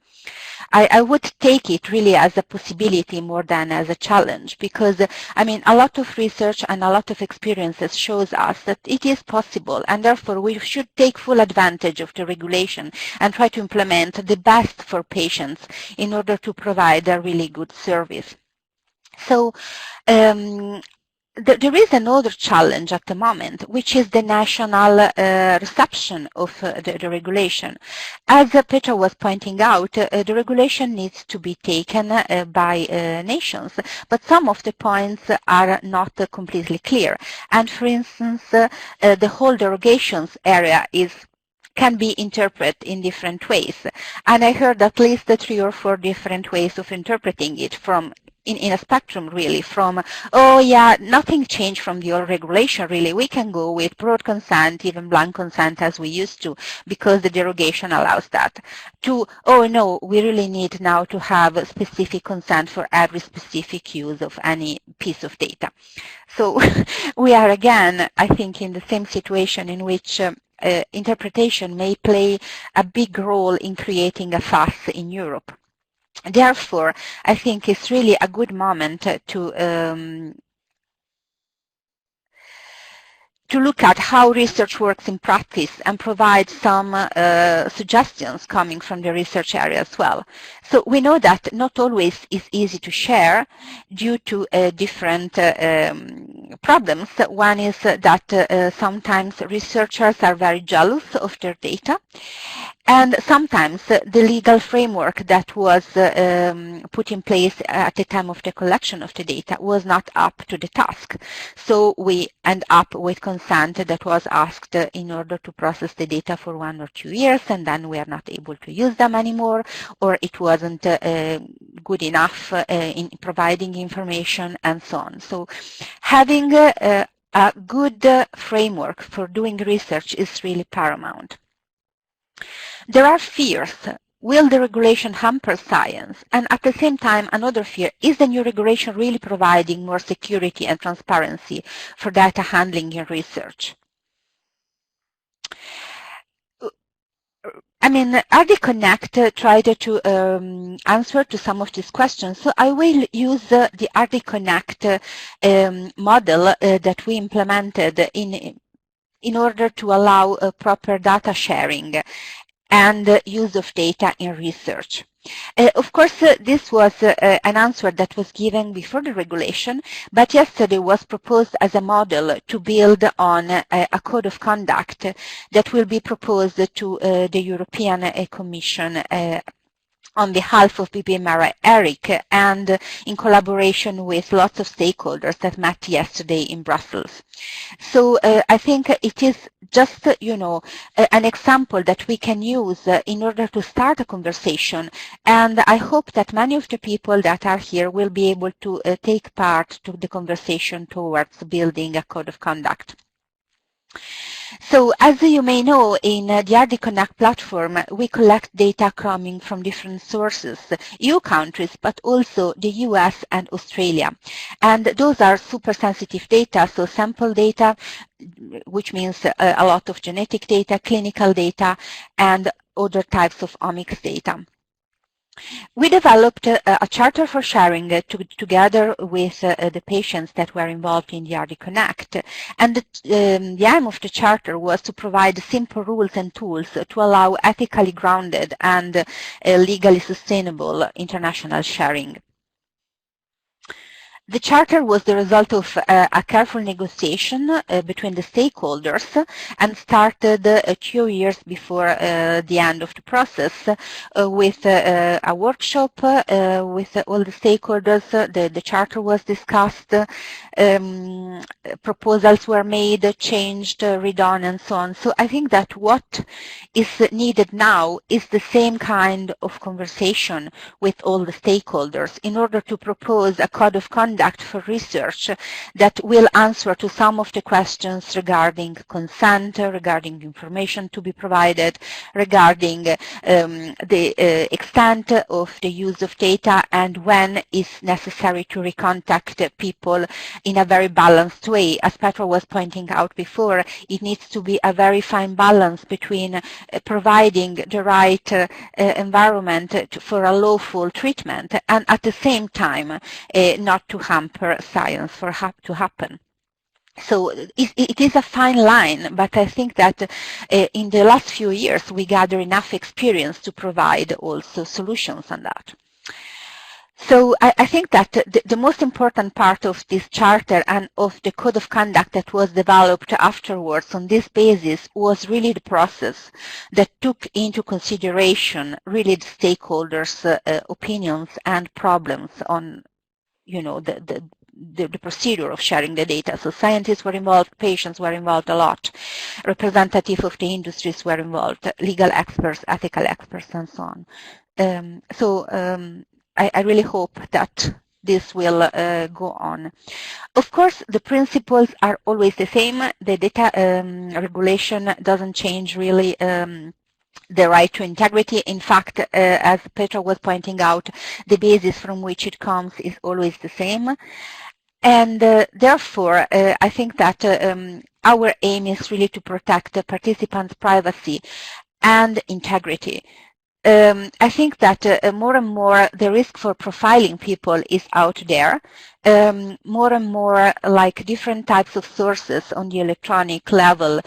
I would take it really as a possibility more than as a challenge, because I mean a lot of research and a lot of experiences shows us that it is possible, and therefore we should take full advantage of the regulation and try to implement the best for patients in order to provide a really good service. So there is another challenge at the moment, which is the national reception of the regulation. As Petra was pointing out, the regulation needs to be taken by nations, but some of the points are not completely clear. And for instance, the whole derogations area can be interpreted in different ways. And I heard at least 3 or 4 different ways of interpreting it, from in a spectrum really from, oh yeah, nothing changed from the old regulation really, we can go with broad consent, even blank consent as we used to, because the derogation allows that, to, oh no, we really need now to have specific consent for every specific use of any piece of data. So we are again, I think, in the same situation in which interpretation may play a big role in creating a fuss in Europe. Therefore, I think it's really a good moment to look at how research works in practice and provide some suggestions coming from the research area as well. So we know that not always is easy to share due to different problems. One is that sometimes researchers are very jealous of their data, and sometimes the legal framework that was put in place at the time of the collection of the data was not up to the task. So we end up with consent that was asked in order to process the data for 1 or 2 years, and then we are not able to use them anymore, or it wasn't good enough in providing information, and so on. So having a good framework for doing research is really paramount. There are fears. Will the regulation hamper science? And at the same time, another fear, is the new regulation really providing more security and transparency for data handling in research? I mean, RD Connect tried to answer to some of these questions, so I will use the RD Connect model that we implemented in order to allow proper data sharing and use of data in research. Of course, this was an answer that was given before the regulation, but yesterday was proposed as a model to build on a code of conduct that will be proposed to the European Commission on behalf of BBMR Eric, and in collaboration with lots of stakeholders that met yesterday in Brussels. So I think it is just, you know, an example that we can use in order to start a conversation, and I hope that many of the people that are here will be able to take part to the conversation towards building a code of conduct. So as you may know, in the RD Connect platform, we collect data coming from different sources, EU countries, but also the US and Australia. And those are super sensitive data, so sample data, which means a lot of genetic data, clinical data, and other types of omics data. We developed a charter for sharing together with the patients that were involved in the RD Connect, and the aim of the charter was to provide simple rules and tools to allow ethically grounded and legally sustainable international sharing. The charter was the result of a careful negotiation between the stakeholders and started 2 years before the end of the process with a workshop with all the stakeholders. The charter was discussed, proposals were made, changed, redone, and so on. So I think that what is needed now is the same kind of conversation with all the stakeholders in order to propose a code of conduct for research that will answer to some of the questions regarding consent, regarding information to be provided, regarding the extent of the use of data, and when is necessary to recontact people in a very balanced way. As Petra was pointing out before, it needs to be a very fine balance between providing the right environment for a lawful treatment and at the same time not to hamper science to happen. So it is a fine line, but I think that in the last few years we gather enough experience to provide also solutions on that. So I think that the most important part of this charter and of the code of conduct that was developed afterwards on this basis was really the process that took into consideration really the stakeholders' opinions and problems on, you know, the procedure of sharing the data. So scientists were involved, patients were involved a lot, representatives of the industries were involved, legal experts, ethical experts, and so on. I really hope that this will go on. Of course, the principles are always the same. The data regulation doesn't change really the right to integrity. In fact, as Petra was pointing out, the basis from which it comes is always the same. And therefore, I think that our aim is really to protect the participants' privacy and integrity. I think that more and more the risk for profiling people is out there. More and more, like different types of sources on the electronic level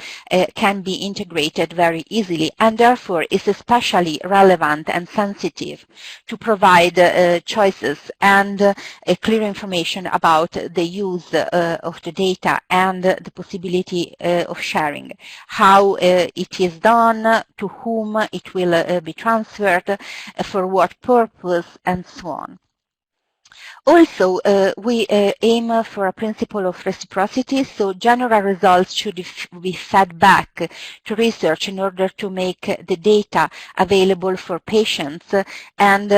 can be integrated very easily, and therefore is especially relevant and sensitive to provide choices and clear information about the use of the data and the possibility of sharing, how it is done, to whom it will be transferred, for what purpose, and so on. Also, we aim for a principle of reciprocity, so general results should be fed back to research in order to make the data available for patients and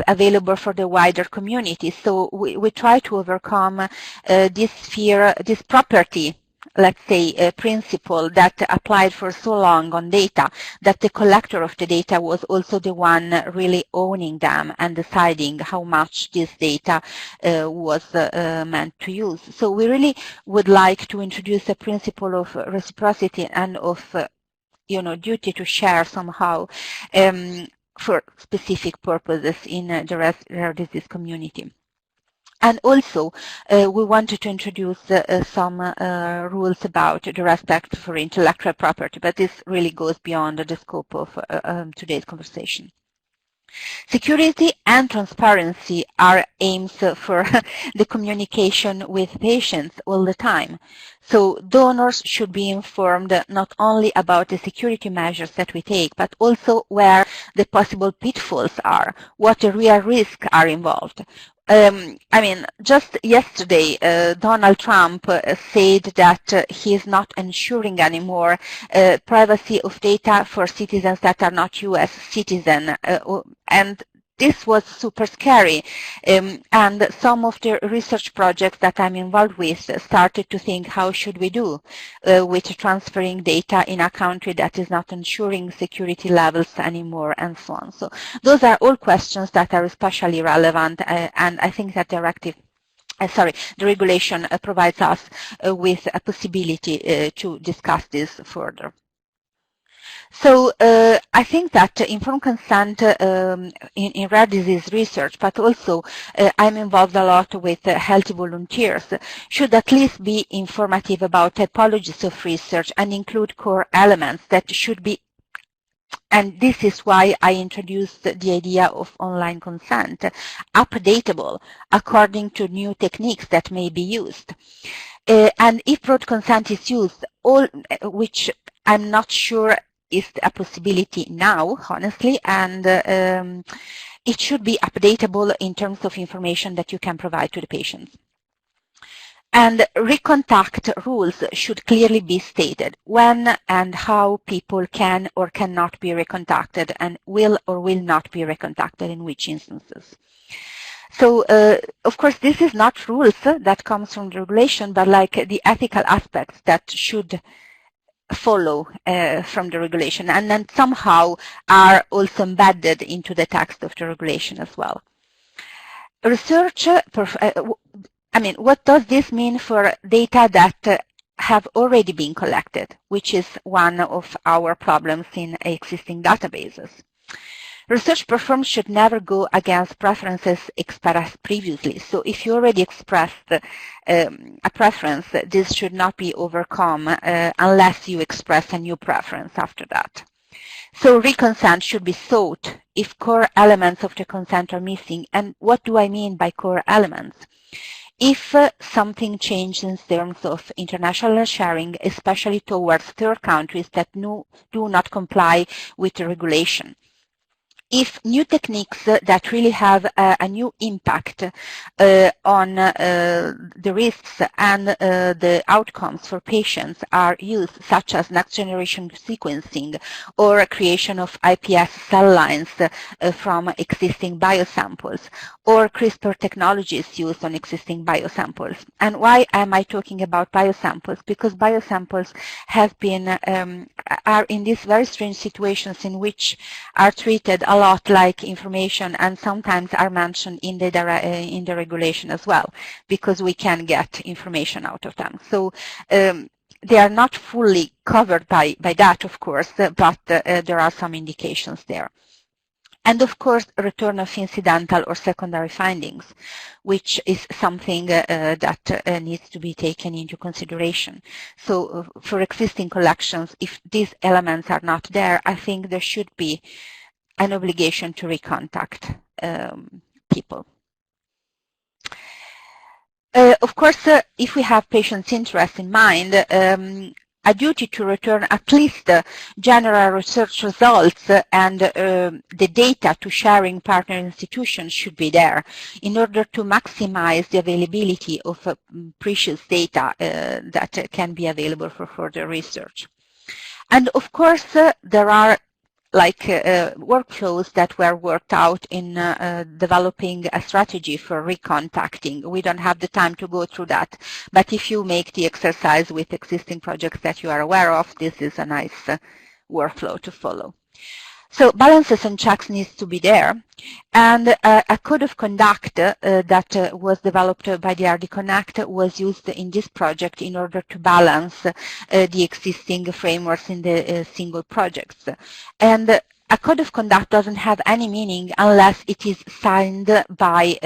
available for the wider community. So we try to overcome this property, let's say, a principle that applied for so long on data, that the collector of the data was also the one really owning them and deciding how much this data was meant to use. So we really would like to introduce a principle of reciprocity and of duty to share somehow for specific purposes in the rare disease community. And also, we wanted to introduce some rules about the respect for intellectual property, but this really goes beyond the scope of today's conversation. Security and transparency are aims for the communication with patients all the time. So donors should be informed not only about the security measures that we take, but also where the possible pitfalls are, what the real risks are involved. I mean, just yesterday, Donald Trump said that he is not ensuring anymore privacy of data for citizens that are not U.S. citizens, and this was super scary. And some of the research projects that I'm involved with started to think, how should we do with transferring data in a country that is not ensuring security levels anymore, and so on. So those are all questions that are especially relevant, and I think that the regulation provides us with a possibility to discuss this further. So I think that informed consent in rare disease research, but also I'm involved a lot with healthy volunteers, should at least be informative about typologies of research and include core elements that should be, and this is why I introduced the idea of online consent, updatable according to new techniques that may be used. And if broad consent is used, which I'm not sure is a possibility now, honestly, and it should be updatable in terms of information that you can provide to the patients. And recontact rules should clearly be stated when and how people can or cannot be recontacted, and will or will not be recontacted in which instances. So, of course, this is not rules that comes from the regulation, but like the ethical aspects that should follow from the regulation, and then somehow are also embedded into the text of the regulation as well. Research, I mean, what does this mean for data that have already been collected, which is one of our problems in existing databases? Research performed should never go against preferences expressed previously. So if you already expressed a preference, this should not be overcome unless you express a new preference after that. So reconsent should be sought if core elements of the consent are missing. And what do I mean by core elements? If something changes in terms of international sharing, especially towards third countries that do not comply with the regulation. if new techniques that really have a new impact on the risks and the outcomes for patients are used, such as next generation sequencing or creation of iPS cell lines from existing biosamples, or CRISPR technologies used on existing biosamples. And why am I talking about biosamples? Because biosamples have been, are in these very strange situations in which are treated a lot like information and sometimes are mentioned in the regulation as well, because we can get information out of them. So they are not fully covered by that, of course, but there are some indications there. And of course, return of incidental or secondary findings, which is something that needs to be taken into consideration. So for existing collections, if these elements are not there, I think there should be an obligation to recontact people. Of course, if we have patients' interest in mind, a duty to return at least general research results and the data to sharing partner institutions should be there in order to maximize the availability of precious data that can be available for further research. And of course, there are workflows that were worked out in developing a strategy for recontacting. We don't have the time to go through that, but if you make the exercise with existing projects that you are aware of, this is a nice workflow to follow. So balances and checks needs to be there, and a code of conduct that was developed by the RD Connect was used in this project in order to balance the existing frameworks in the single projects. And a code of conduct doesn't have any meaning unless it is signed by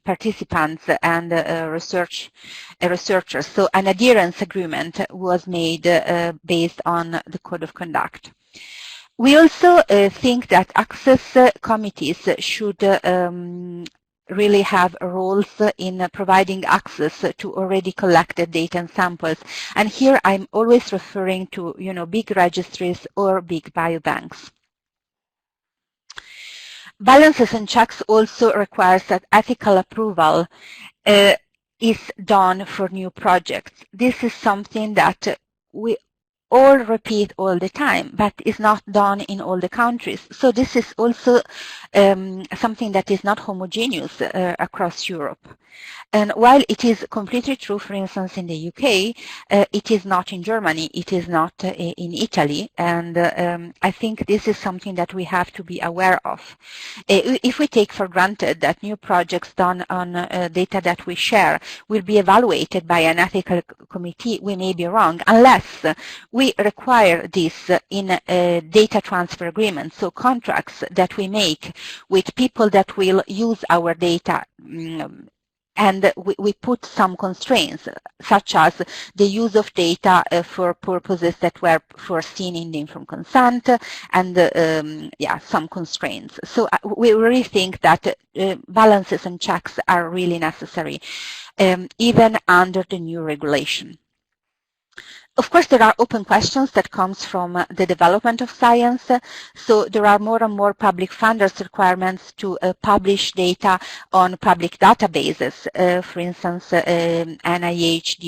participants and researchers. So an adherence agreement was made based on the code of conduct. We also think that access committees should really have roles in providing access to already collected data and samples. And here I'm always referring to, big registries or big biobanks. Balances and checks also requires that ethical approval is done for new projects. This is something that we all repeat all the time, but is not done in all the countries. So this is also something that is not homogeneous across Europe. And while it is completely true, for instance, in the UK, it is not in Germany, it is not in Italy, and I think this is something that we have to be aware of. If we take for granted that new projects done on data that we share will be evaluated by an ethical committee, we may be wrong, unless we require this in a data transfer agreement, so contracts that we make with people that will use our data, and we put some constraints, such as the use of data for purposes that were foreseen in the informed consent, and some constraints. So we really think that balances and checks are really necessary, even under the new regulation. Of course, there are open questions that comes from the development of science. So there are more and more public funders requirements to publish data on public databases, for instance, NIH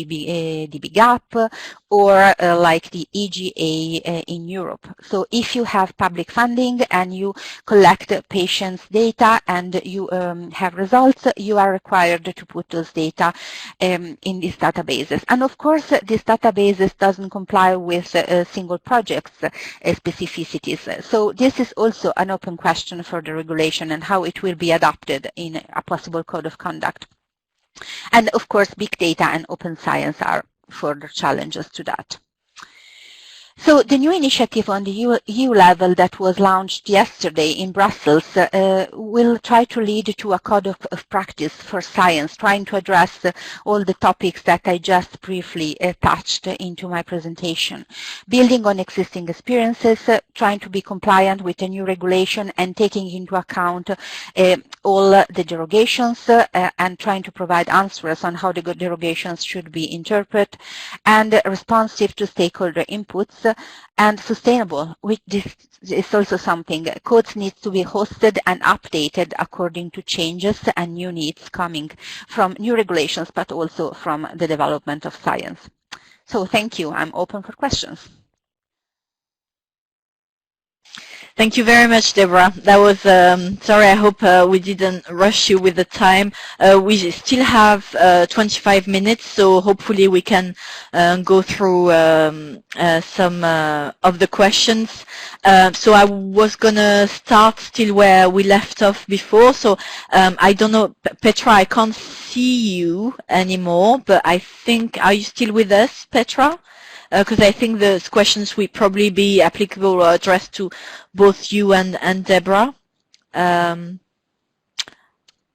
DBGAP, or like the EGA in Europe. So if you have public funding and you collect patients' data and you have results, you are required to put those data in these databases. And of course, these databases doesn't comply with single projects specificities. So this is also an open question for the regulation and how it will be adopted in a possible code of conduct. And of course, big data and open science are further challenges to that. So the new initiative on the EU level that was launched yesterday in Brussels will try to lead to a code of practice for science, trying to address all the topics that I just briefly touched into my presentation. Building on existing experiences, trying to be compliant with the new regulation and taking into account all the derogations and trying to provide answers on how the derogations should be interpreted, and responsive to stakeholder inputs, and sustainable, which this is also something. Codes need to be hosted and updated according to changes and new needs coming from new regulations, but also from the development of science. So thank you. I'm open for questions. Thank you very much, Deborah. That was, sorry, I hope we didn't rush you with the time. We still have 25 minutes, so hopefully we can go through some of the questions. So I was going to start still where we left off before. So I don't know, Petra, I can't see you anymore, but I think, are you still with us, Petra? Because I think the questions will probably be applicable or addressed to both you and Deborah. I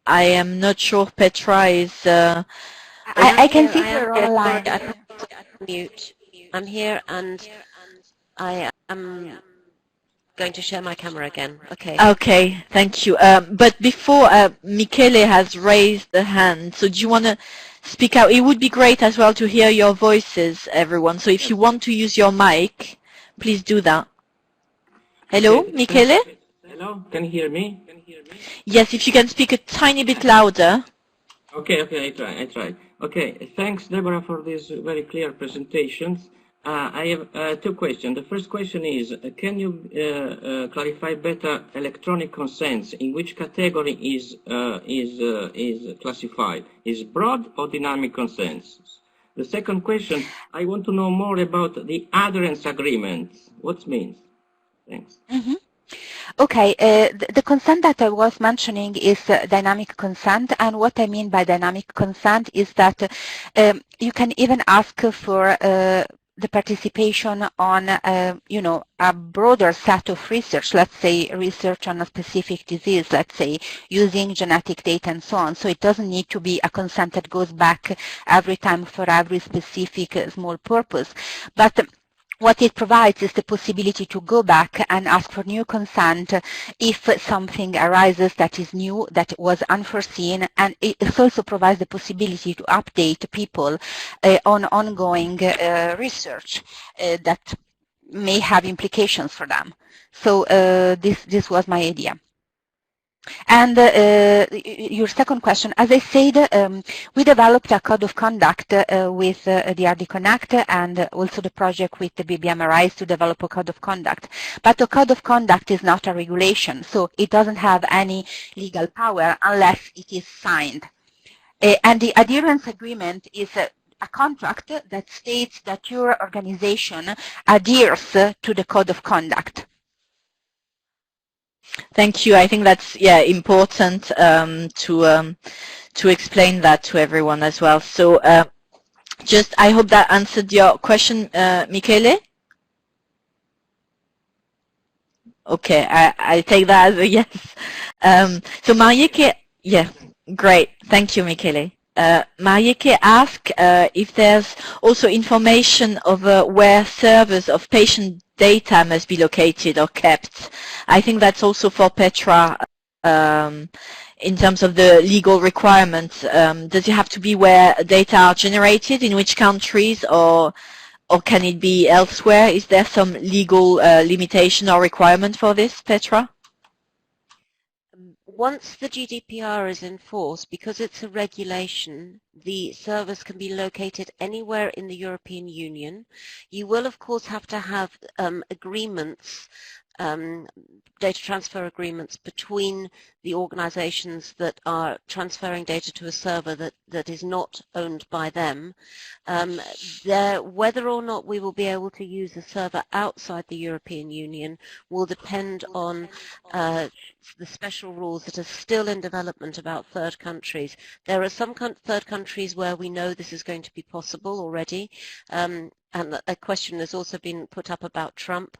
am not sure Petra is... I can see her online. Mute. I'm here and I am going to share my camera again. Okay. Okay, thank you. But before, Michele has raised the hand, so do you want to speak out? It would be great as well to hear your voices, everyone. So if you want to use your mic, please do that. Hello, okay. Michele? Hello, can you hear me? Yes, if you can speak a tiny bit louder. Okay, I try. Okay, thanks, Deborah, for these very clear presentations. I have two questions. The first question is, can you clarify better electronic consents? In which category is classified? Is broad or dynamic consents? The second question, I want to know more about the adherence agreement. What it means? Thanks. Mm-hmm. Okay, the consent that I was mentioning is dynamic consent, and what I mean by dynamic consent is that you can even ask for the participation on, a broader set of research, let's say research on a specific disease, let's say using genetic data and so on. So it doesn't need to be a consent that goes back every time for every specific small purpose. But what it provides is the possibility to go back and ask for new consent if something arises that is new, that was unforeseen, and it also provides the possibility to update people on ongoing research that may have implications for them. So this was my idea. And your second question, as I said, we developed a code of conduct with the RD Connect and also the project with the BBMRIs to develop a code of conduct. But the code of conduct is not a regulation, so it doesn't have any legal power unless it is signed. And the adherence agreement is a contract that states that your organization adheres to the code of conduct. Thank you. I think that's important to explain that to everyone as well. So I hope that answered your question, Michele. Okay, I take that as a yes. So Marieke, great. Thank you, Michele. Marieke asked if there's also information of where servers of patient data must be located or kept. I think that's also for Petra in terms of the legal requirements. Does it have to be where data are generated, in which countries, or can it be elsewhere? Is there some legal limitation or requirement for this, Petra? Once the GDPR is in force, because it's a regulation, the servers can be located anywhere in the European Union. You will, of course, have to have agreements, data transfer agreements between the organizations that are transferring data to a server that is not owned by them. Whether or not we will be able to use a server outside the European Union will depend on the special rules that are still in development about third countries. There are some third countries where we know this is going to be possible already. And a question has also been put up about Trump.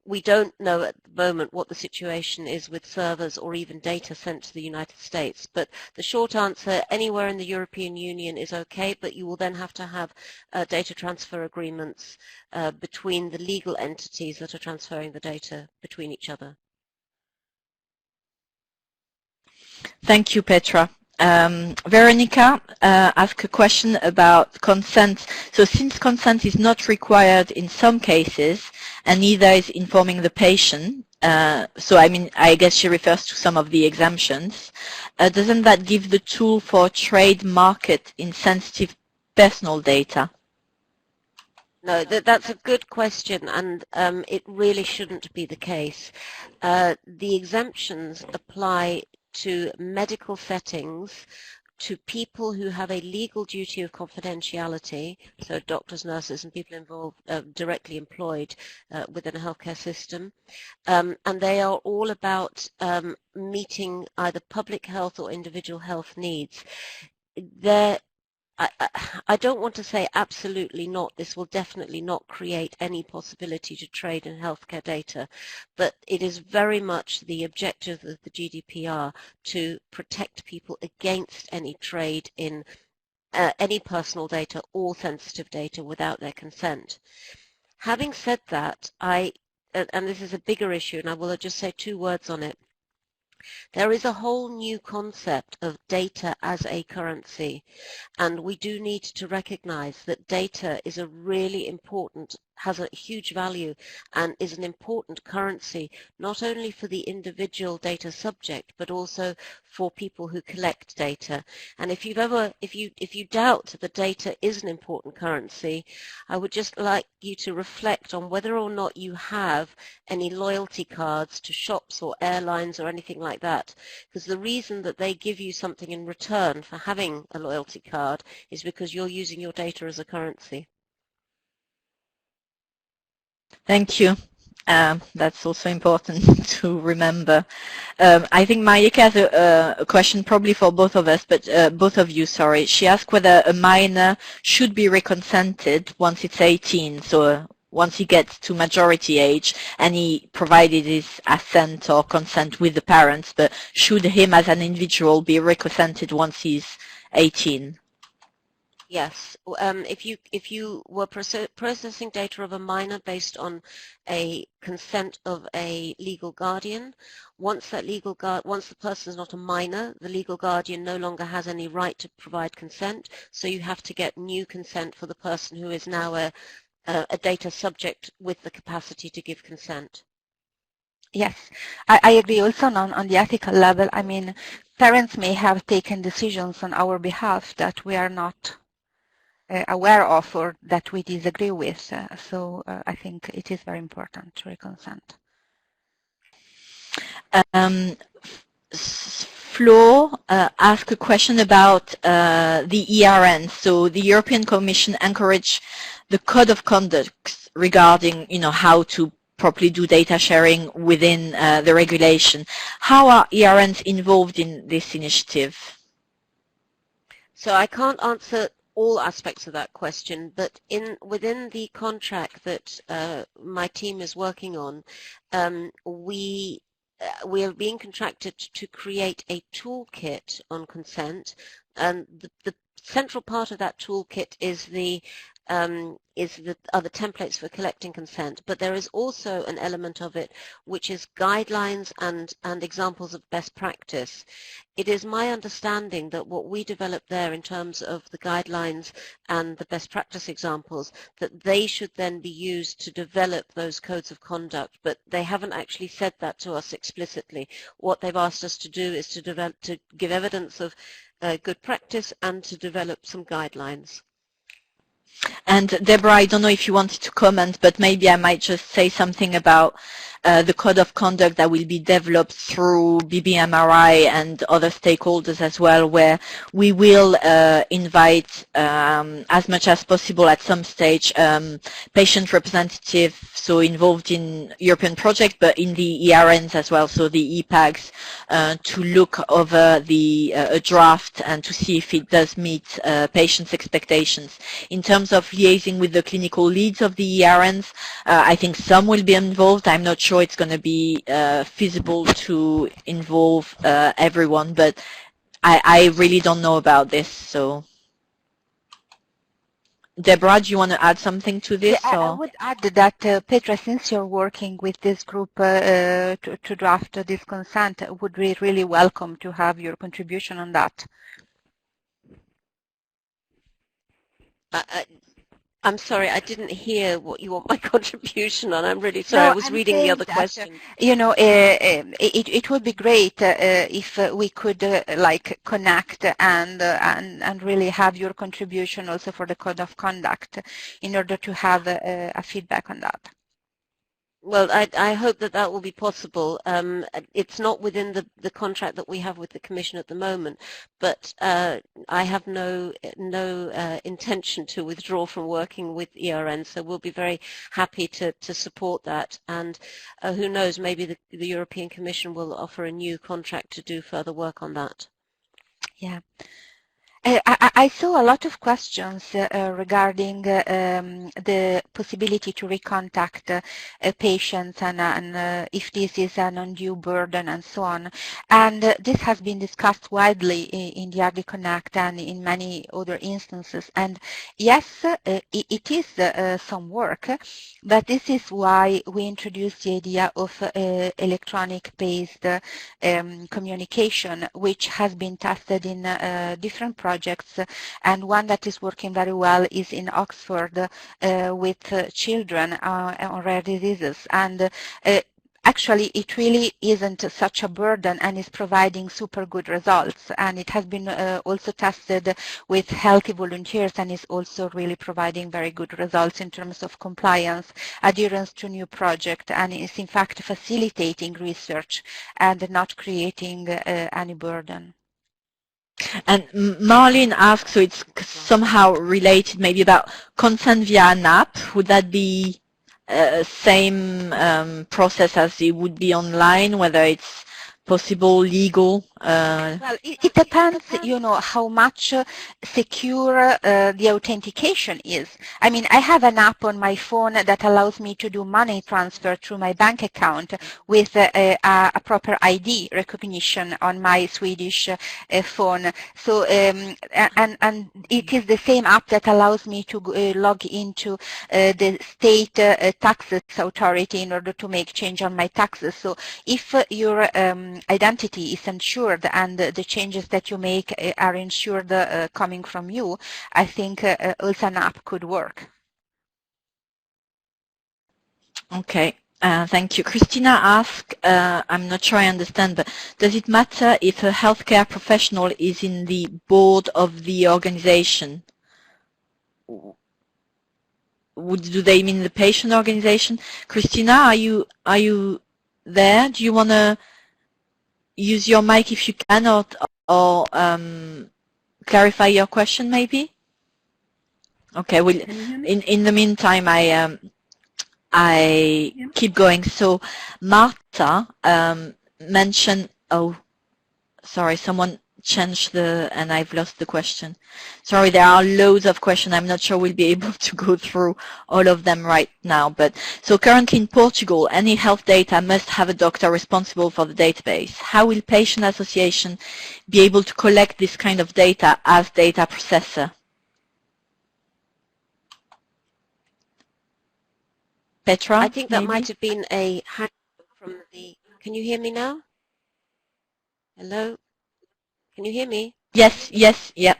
We don't know at the moment what the situation is with servers or even data sent to the United States. But the short answer, anywhere in the European Union is okay, but you will then have to have data transfer agreements between the legal entities that are transferring the data between each other. Thank you, Petra. Veronica asked a question about consent. So since consent is not required in some cases, and neither is informing the patient, so I mean, I guess she refers to some of the exemptions, doesn't that give the tool for trade market in sensitive personal data? No, that's a good question, and it really shouldn't be the case. The exemptions apply to medical settings, to people who have a legal duty of confidentiality, so doctors, nurses, and people involved directly employed within a healthcare system, and they are all about meeting either public health or individual health needs. I don't want to say absolutely not. This will definitely not create any possibility to trade in healthcare data, but it is very much the objective of the GDPR to protect people against any trade in any personal data or sensitive data without their consent. Having said that, and this is a bigger issue, and I will just say 2 words on it. There is a whole new concept of data as a currency, and we do need to recognize that data is a really important, has a huge value, and is an important currency, not only for the individual data subject, but also for people who collect data. And if you doubt that data is an important currency, I would just like you to reflect on whether or not you have any loyalty cards to shops or airlines or anything like that, because the reason that they give you something in return for having a loyalty card is because you're using your data as a currency. Thank you. That's also important to remember. I think Mayika has a question probably for both of us, but both of you, sorry. She asked whether a minor should be reconsented once it's 18, so once he gets to majority age, and he provided his assent or consent with the parents, but should him as an individual be reconsented once he's 18? Yes, if you were processing data of a minor based on a consent of a legal guardian, once the person is not a minor, the legal guardian no longer has any right to provide consent, so you have to get new consent for the person who is now a data subject with the capacity to give consent. Yes, I agree also on the ethical level. I mean, parents may have taken decisions on our behalf that we are not aware of or that we disagree with. So I think it is very important to reconsent. Flo asked a question about the ERNs. So the European Commission encouraged the code of conduct regarding, how to properly do data sharing within the regulation. How are ERNs involved in this initiative? So I can't answer all aspects of that question, but within the contract that my team is working on, we are being contracted to create a toolkit on consent, and the central part of that toolkit are the templates for collecting consent, but there is also an element of it which is guidelines and examples of best practice. It is my understanding that what we developed there in terms of the guidelines and the best practice examples, that they should then be used to develop those codes of conduct, but they haven't actually said that to us explicitly. What they've asked us to do is to give evidence of good practice and to develop some guidelines. And Deborah, I don't know if you wanted to comment, but maybe I might just say something about the code of conduct that will be developed through BBMRI and other stakeholders as well, where we will invite as much as possible at some stage patient representatives, so involved in European project, but in the ERNs as well, so the EPAGs, to look over the draft and to see if it does meet patients' expectations. In terms of liaising with the clinical leads of the ERNs, I think some will be involved. I'm not sure it's going to be feasible to involve everyone, but I really don't know about this. So Deborah, do you want to add something to this? Yeah, I or? would add that, Petra, since you're working with this group to draft this consent, would be really welcome to have your contribution on that. I'm sorry, I didn't hear what you want my contribution on. I'm really sorry. No, I was I'm reading the saying other that, question. you know, it would be great if we could like connect and really have your contribution also for the code of conduct in order to have a feedback on that. Well, I hope that that will be possible. It's not within the contract that we have with the Commission at the moment, but I have no intention to withdraw from working with ERN, so we'll be very happy to support that. And who knows, maybe the European Commission will offer a new contract to do further work on that. Yeah. I saw a lot of questions regarding the possibility to recontact patients and if this is an undue burden and so on. And this has been discussed widely in the Agri Connect and in many other instances. And yes, it is some work, but this is why we introduced the idea of electronic-based communication, which has been tested in different projects, and one that is working very well is in Oxford with children on rare diseases. And actually, it really isn't such a burden and is providing super good results. And it has been also tested with healthy volunteers and is also really providing very good results in terms of compliance, adherence to new project, and is in fact facilitating research and not creating any burden. And Marlene asks, so it's somehow related maybe about consent via an app. Would that be same process as it would be online, whether it's possible, legal? Well, it depends, you know, how much secure the authentication is. I mean, I have an app on my phone that allows me to do money transfer through my bank account with a proper ID recognition on my Swedish phone. So, and it is the same app that allows me to log into the state taxes authority in order to make change on my taxes. So if your identity is ensured and the changes that you make are ensured coming from you, I think also an app could work. Okay. Thank you. Christina asked, I'm not sure I understand, but does it matter if a healthcare professional is in the board of the organization? Do they mean the patient organization? Christina, are you there? Do you want to use your mic if you can, or clarify your question maybe? Okay, well, in the meantime, I keep going. So Marta mentioned, oh, sorry, someone changed and I've lost the question. Sorry, there are loads of questions. I'm not sure we'll be able to go through all of them right now. But so currently in Portugal, any health data must have a doctor responsible for the database. How will patient association be able to collect this kind of data as data processor? Petra, I think that maybe? might have been a hack from the... Can you hear me now? Hello? Can you hear me? Yes, yeah.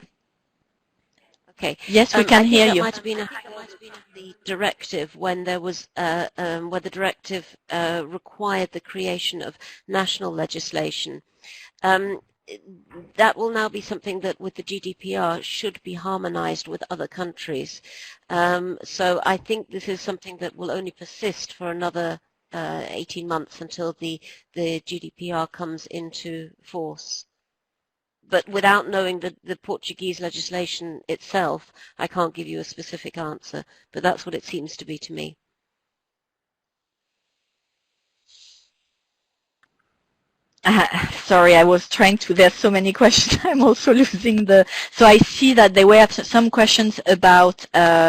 Okay. Yes, we can hear you. That might have been the directive when there was where the directive required the creation of national legislation. That will now be something that with the GDPR should be harmonized with other countries. So I think this is something that will only persist for another 18 months until the GDPR comes into force. But without knowing the Portuguese legislation itself, I can't give you a specific answer. But that's what it seems to be to me. Sorry, I was trying to, there's so many questions, I'm also losing so I see that there were some questions about that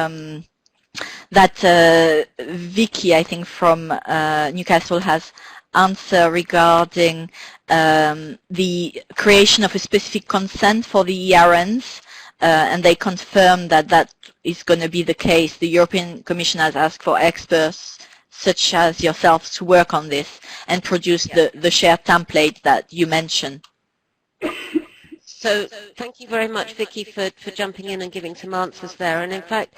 Vicky, I think from Newcastle, has answer regarding the creation of a specific consent for the ERNs, and they confirm that is going to be the case. The European Commission has asked for experts such as yourselves to work on this and produce the shared template that you mentioned. So thank you very much, Vicky, for jumping in and giving some answers there. And in fact,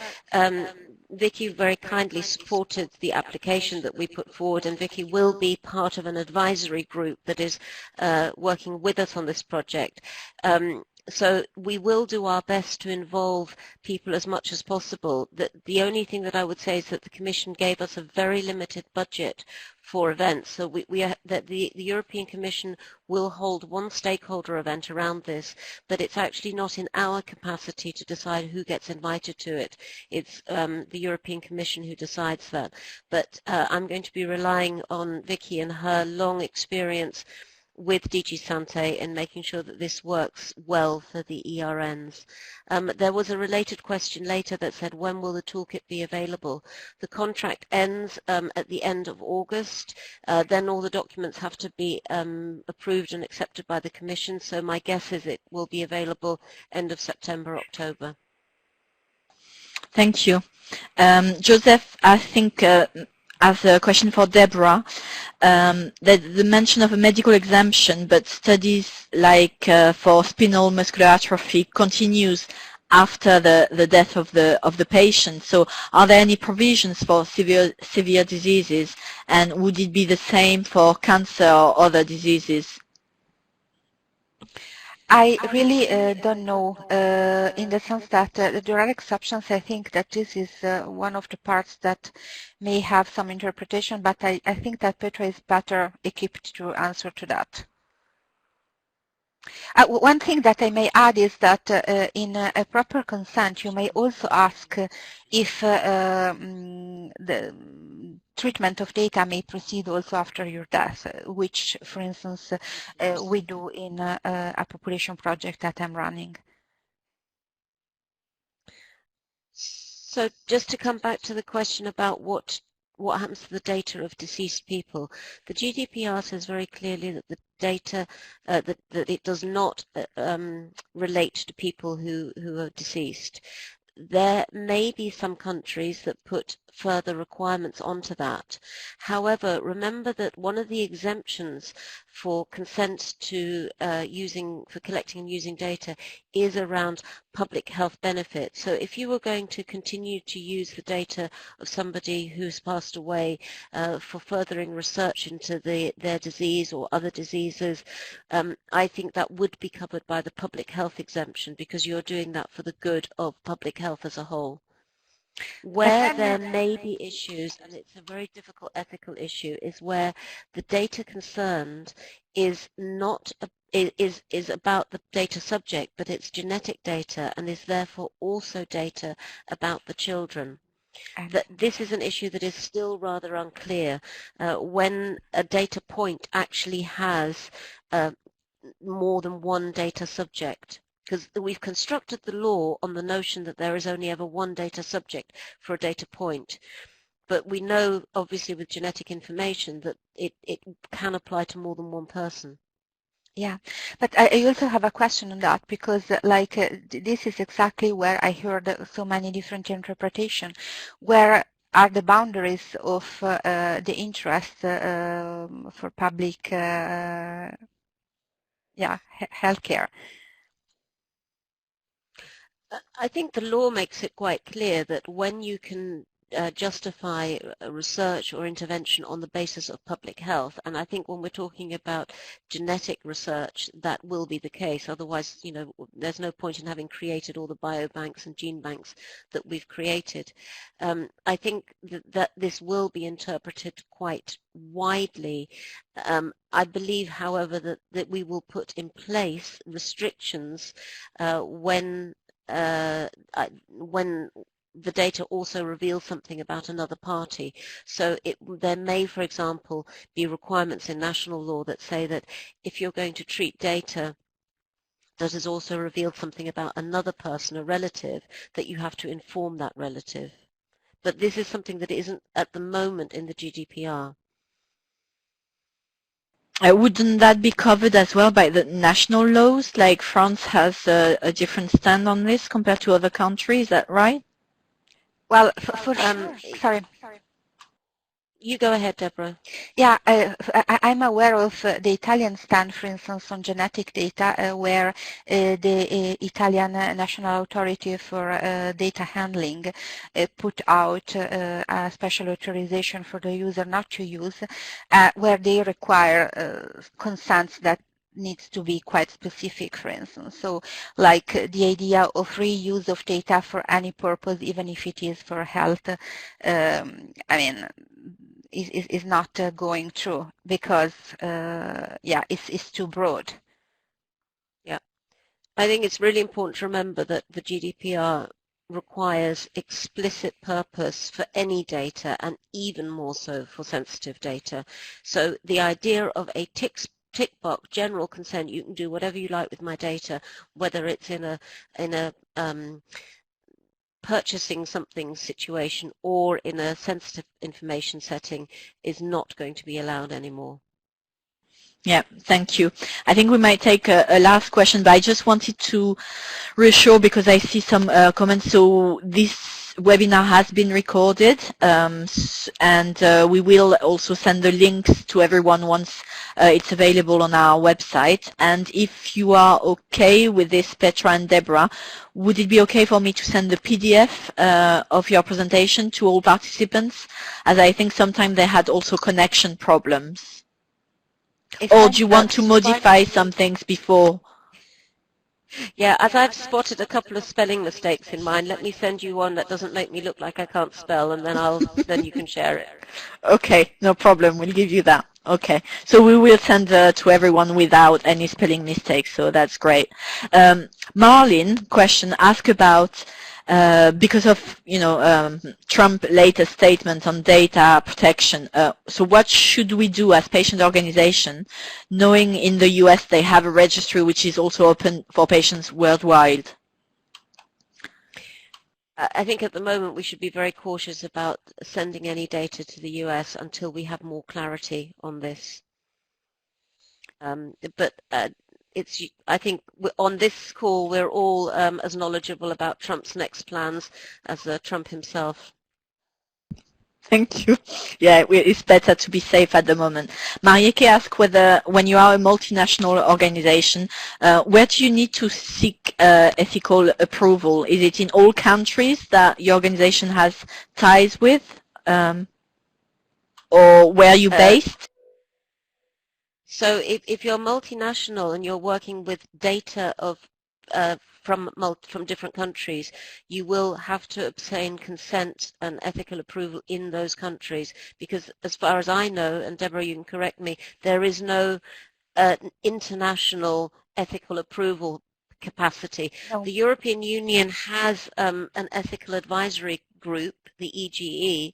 Vicky very kindly supported the application that we put forward, and Vicky will be part of an advisory group that is working with us on this project. So we will do our best to involve people as much as possible. The only thing that I would say is that the Commission gave us a very limited budget for events. So the European Commission will hold one stakeholder event around this, but it's actually not in our capacity to decide who gets invited to it. It's the European Commission who decides that. But I'm going to be relying on Vicky and her long experience with DG Sante in making sure that this works well for the ERNs. There was a related question later that said, when will the toolkit be available? The contract ends at the end of August. Then all the documents have to be approved and accepted by the Commission, so my guess is it will be available end of September, October. Thank you. Joseph, I think as a question for Deborah, the mention of a medical exemption, but studies like for spinal muscular atrophy continues after the death of the patient. So are there any provisions for severe diseases, and would it be the same for cancer or other diseases? I really don't know, in the sense that there are exceptions. I think that this is one of the parts that may have some interpretation, but I think that Petra is better equipped to answer to that. One thing that I may add is that in a proper consent, you may also ask if the treatment of data may proceed also after your death, which, for instance, we do in a population project that I'm running. So just to come back to the question about what happens to the data of deceased people, the GDPR says very clearly that the data, that it does not relate to people who are deceased. There may be some countries that put further requirements onto that. However, remember that one of the exemptions for consent to for collecting and using data is around public health benefit. So if you were going to continue to use the data of somebody who's passed away for furthering research into their disease or other diseases, I think that would be covered by the public health exemption, because you're doing that for the good of public health as a whole. Where there may be issues, and it's a very difficult ethical issue, is where the data concerned is not is about the data subject, but it's genetic data and is therefore also data about the children. That this is an issue that is still rather unclear when a data point actually has more than one data subject. Because we've constructed the law on the notion that there is only ever one data subject for a data point. But we know, obviously, with genetic information that it can apply to more than one person. Yeah, but I also have a question on that, because this is exactly where I heard so many different interpretations. Where are the boundaries of the interest for public healthcare? I think the law makes it quite clear that when you can justify research or intervention on the basis of public health, and I think when we're talking about genetic research, that will be the case. Otherwise, you know, there's no point in having created all the biobanks and gene banks that we've created. I think that this will be interpreted quite widely. I believe, however, that we will put in place restrictions when the data also reveals something about another party. So there may, for example, be requirements in national law that say that if you're going to treat data that has also revealed something about another person, a relative, that you have to inform that relative. But this is something that isn't at the moment in the GDPR. Wouldn't that be covered as well by the national laws? Like France has a different stand on this compared to other countries, is that right? Well, for sure. Sorry. You go ahead, Deborah. Yeah, I'm aware of the Italian stand, for instance, on genetic data, where the Italian National Authority for Data Handling put out a special authorization for the user not to use, where they require consents that needs to be quite specific, for instance. So like the idea of reuse of data for any purpose, even if it is for health, I mean, is not going through because yeah, it's too broad. Yeah, I think it's really important to remember that the GDPR requires explicit purpose for any data and even more so for sensitive data. So the idea of a tick box general consent, you can do whatever you like with my data, whether it's in a purchasing something situation or in a sensitive information setting, is not going to be allowed anymore. Yeah, thank you. I think we might take a last question, but I just wanted to reassure because I see some comments. So this webinar has been recorded, and we will also send the links to everyone once it's available on our website. And if you are okay with this, Petra and Deborah, would it be okay for me to send the PDF of your presentation to all participants, as I think sometimes they had also connection problems? Or do you want to modify some things before? Yeah, as I've spotted a couple of spelling mistakes in mine, let me send you one that doesn't make me look like I can't spell, and then you can share it. Okay, no problem. We'll give you that. Okay, so we will send to everyone without any spelling mistakes, so that's great. Marlene, question, ask about because of Trump latest statement on data protection. So what should we do as patient organization, knowing in the US they have a registry which is also open for patients worldwide? I think at the moment we should be very cautious about sending any data to the US until we have more clarity on this. I think on this call we're all as knowledgeable about Trump's next plans as Trump himself. Thank you. Yeah, it's better to be safe at the moment. Marieke asked whether, when you are a multinational organization, where do you need to seek ethical approval? Is it in all countries that your organization has ties with, or where are you based? So if you're multinational and you're working with data of from different countries, you will have to obtain consent and ethical approval in those countries, because as far as I know, and Deborah, you can correct me, there is no international ethical approval capacity. No. The European Union has an ethical advisory group, the EGE,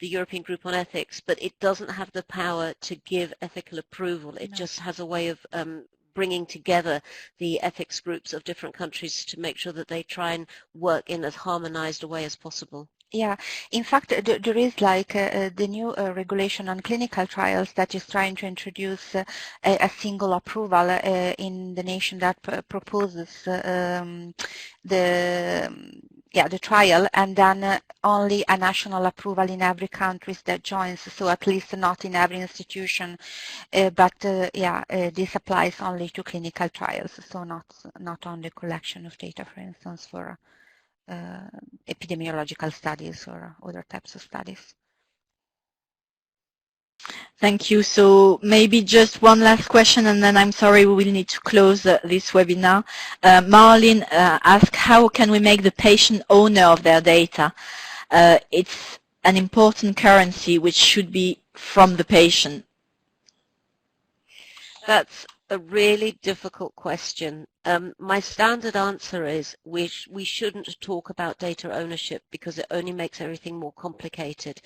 the European Group on Ethics, but it doesn't have the power to give ethical approval. It just has a way of bringing together the ethics groups of different countries to make sure that they try and work in as harmonized a way as possible. Yeah, in fact, there is like the new regulation on clinical trials that is trying to introduce a single approval in the nation that proposes the trial, and then only a national approval in every country that joins, so at least not in every institution, but this applies only to clinical trials, so not on the collection of data, for instance, for epidemiological studies or other types of studies. Thank you. So maybe just one last question, and then I'm sorry, we will need to close this webinar. Marlene asked, how can we make the patient owner of their data? It's an important currency which should be from the patient. That's a really difficult question. My standard answer is we shouldn't talk about data ownership because it only makes everything more complicated.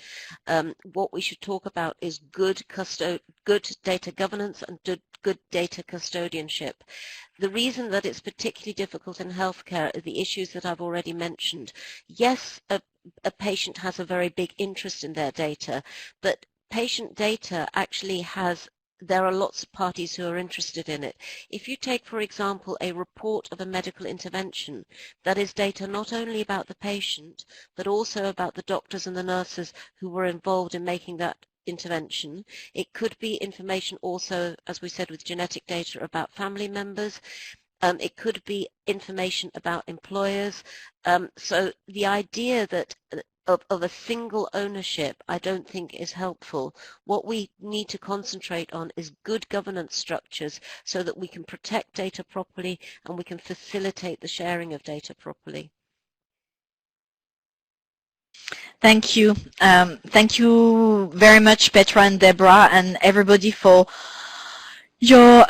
What we should talk about is good data governance and good data custodianship. The reason that it's particularly difficult in healthcare are the issues that I've already mentioned. Yes, a patient has a very big interest in their data, but patient data actually has there are lots of parties who are interested in it. If you take, for example, a report of a medical intervention, that is data not only about the patient, but also about the doctors and the nurses who were involved in making that intervention. It could be information also, as we said, with genetic data about family members. It could be information about employers. So the idea that of a single ownership, I don't think is helpful. What we need to concentrate on is good governance structures so that we can protect data properly and we can facilitate the sharing of data properly. Thank you. Thank you very much, Petra and Deborah, and everybody for your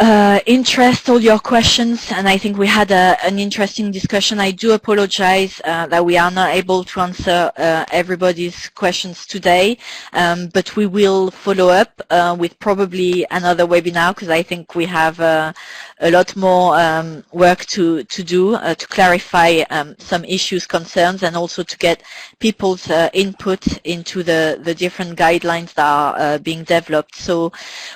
interest, all your questions, and I think we had an interesting discussion. I do apologize that we are not able to answer everybody's questions today, but we will follow up with probably another webinar, because I think we have a lot more work to do to clarify some issues, concerns, and also to get people's input into the different guidelines that are being developed. So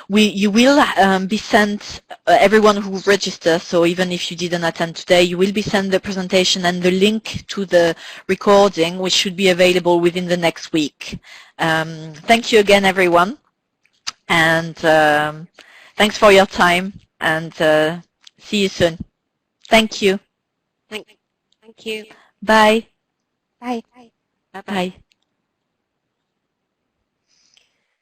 you will be sent, everyone who registers, so even if you didn't attend today, you will be sent the presentation and the link to the recording, which should be available within the next week. Thank you again, everyone, and thanks for your time, and see you soon. Thank you. Thank you. Bye. Bye. Bye-bye. Bye.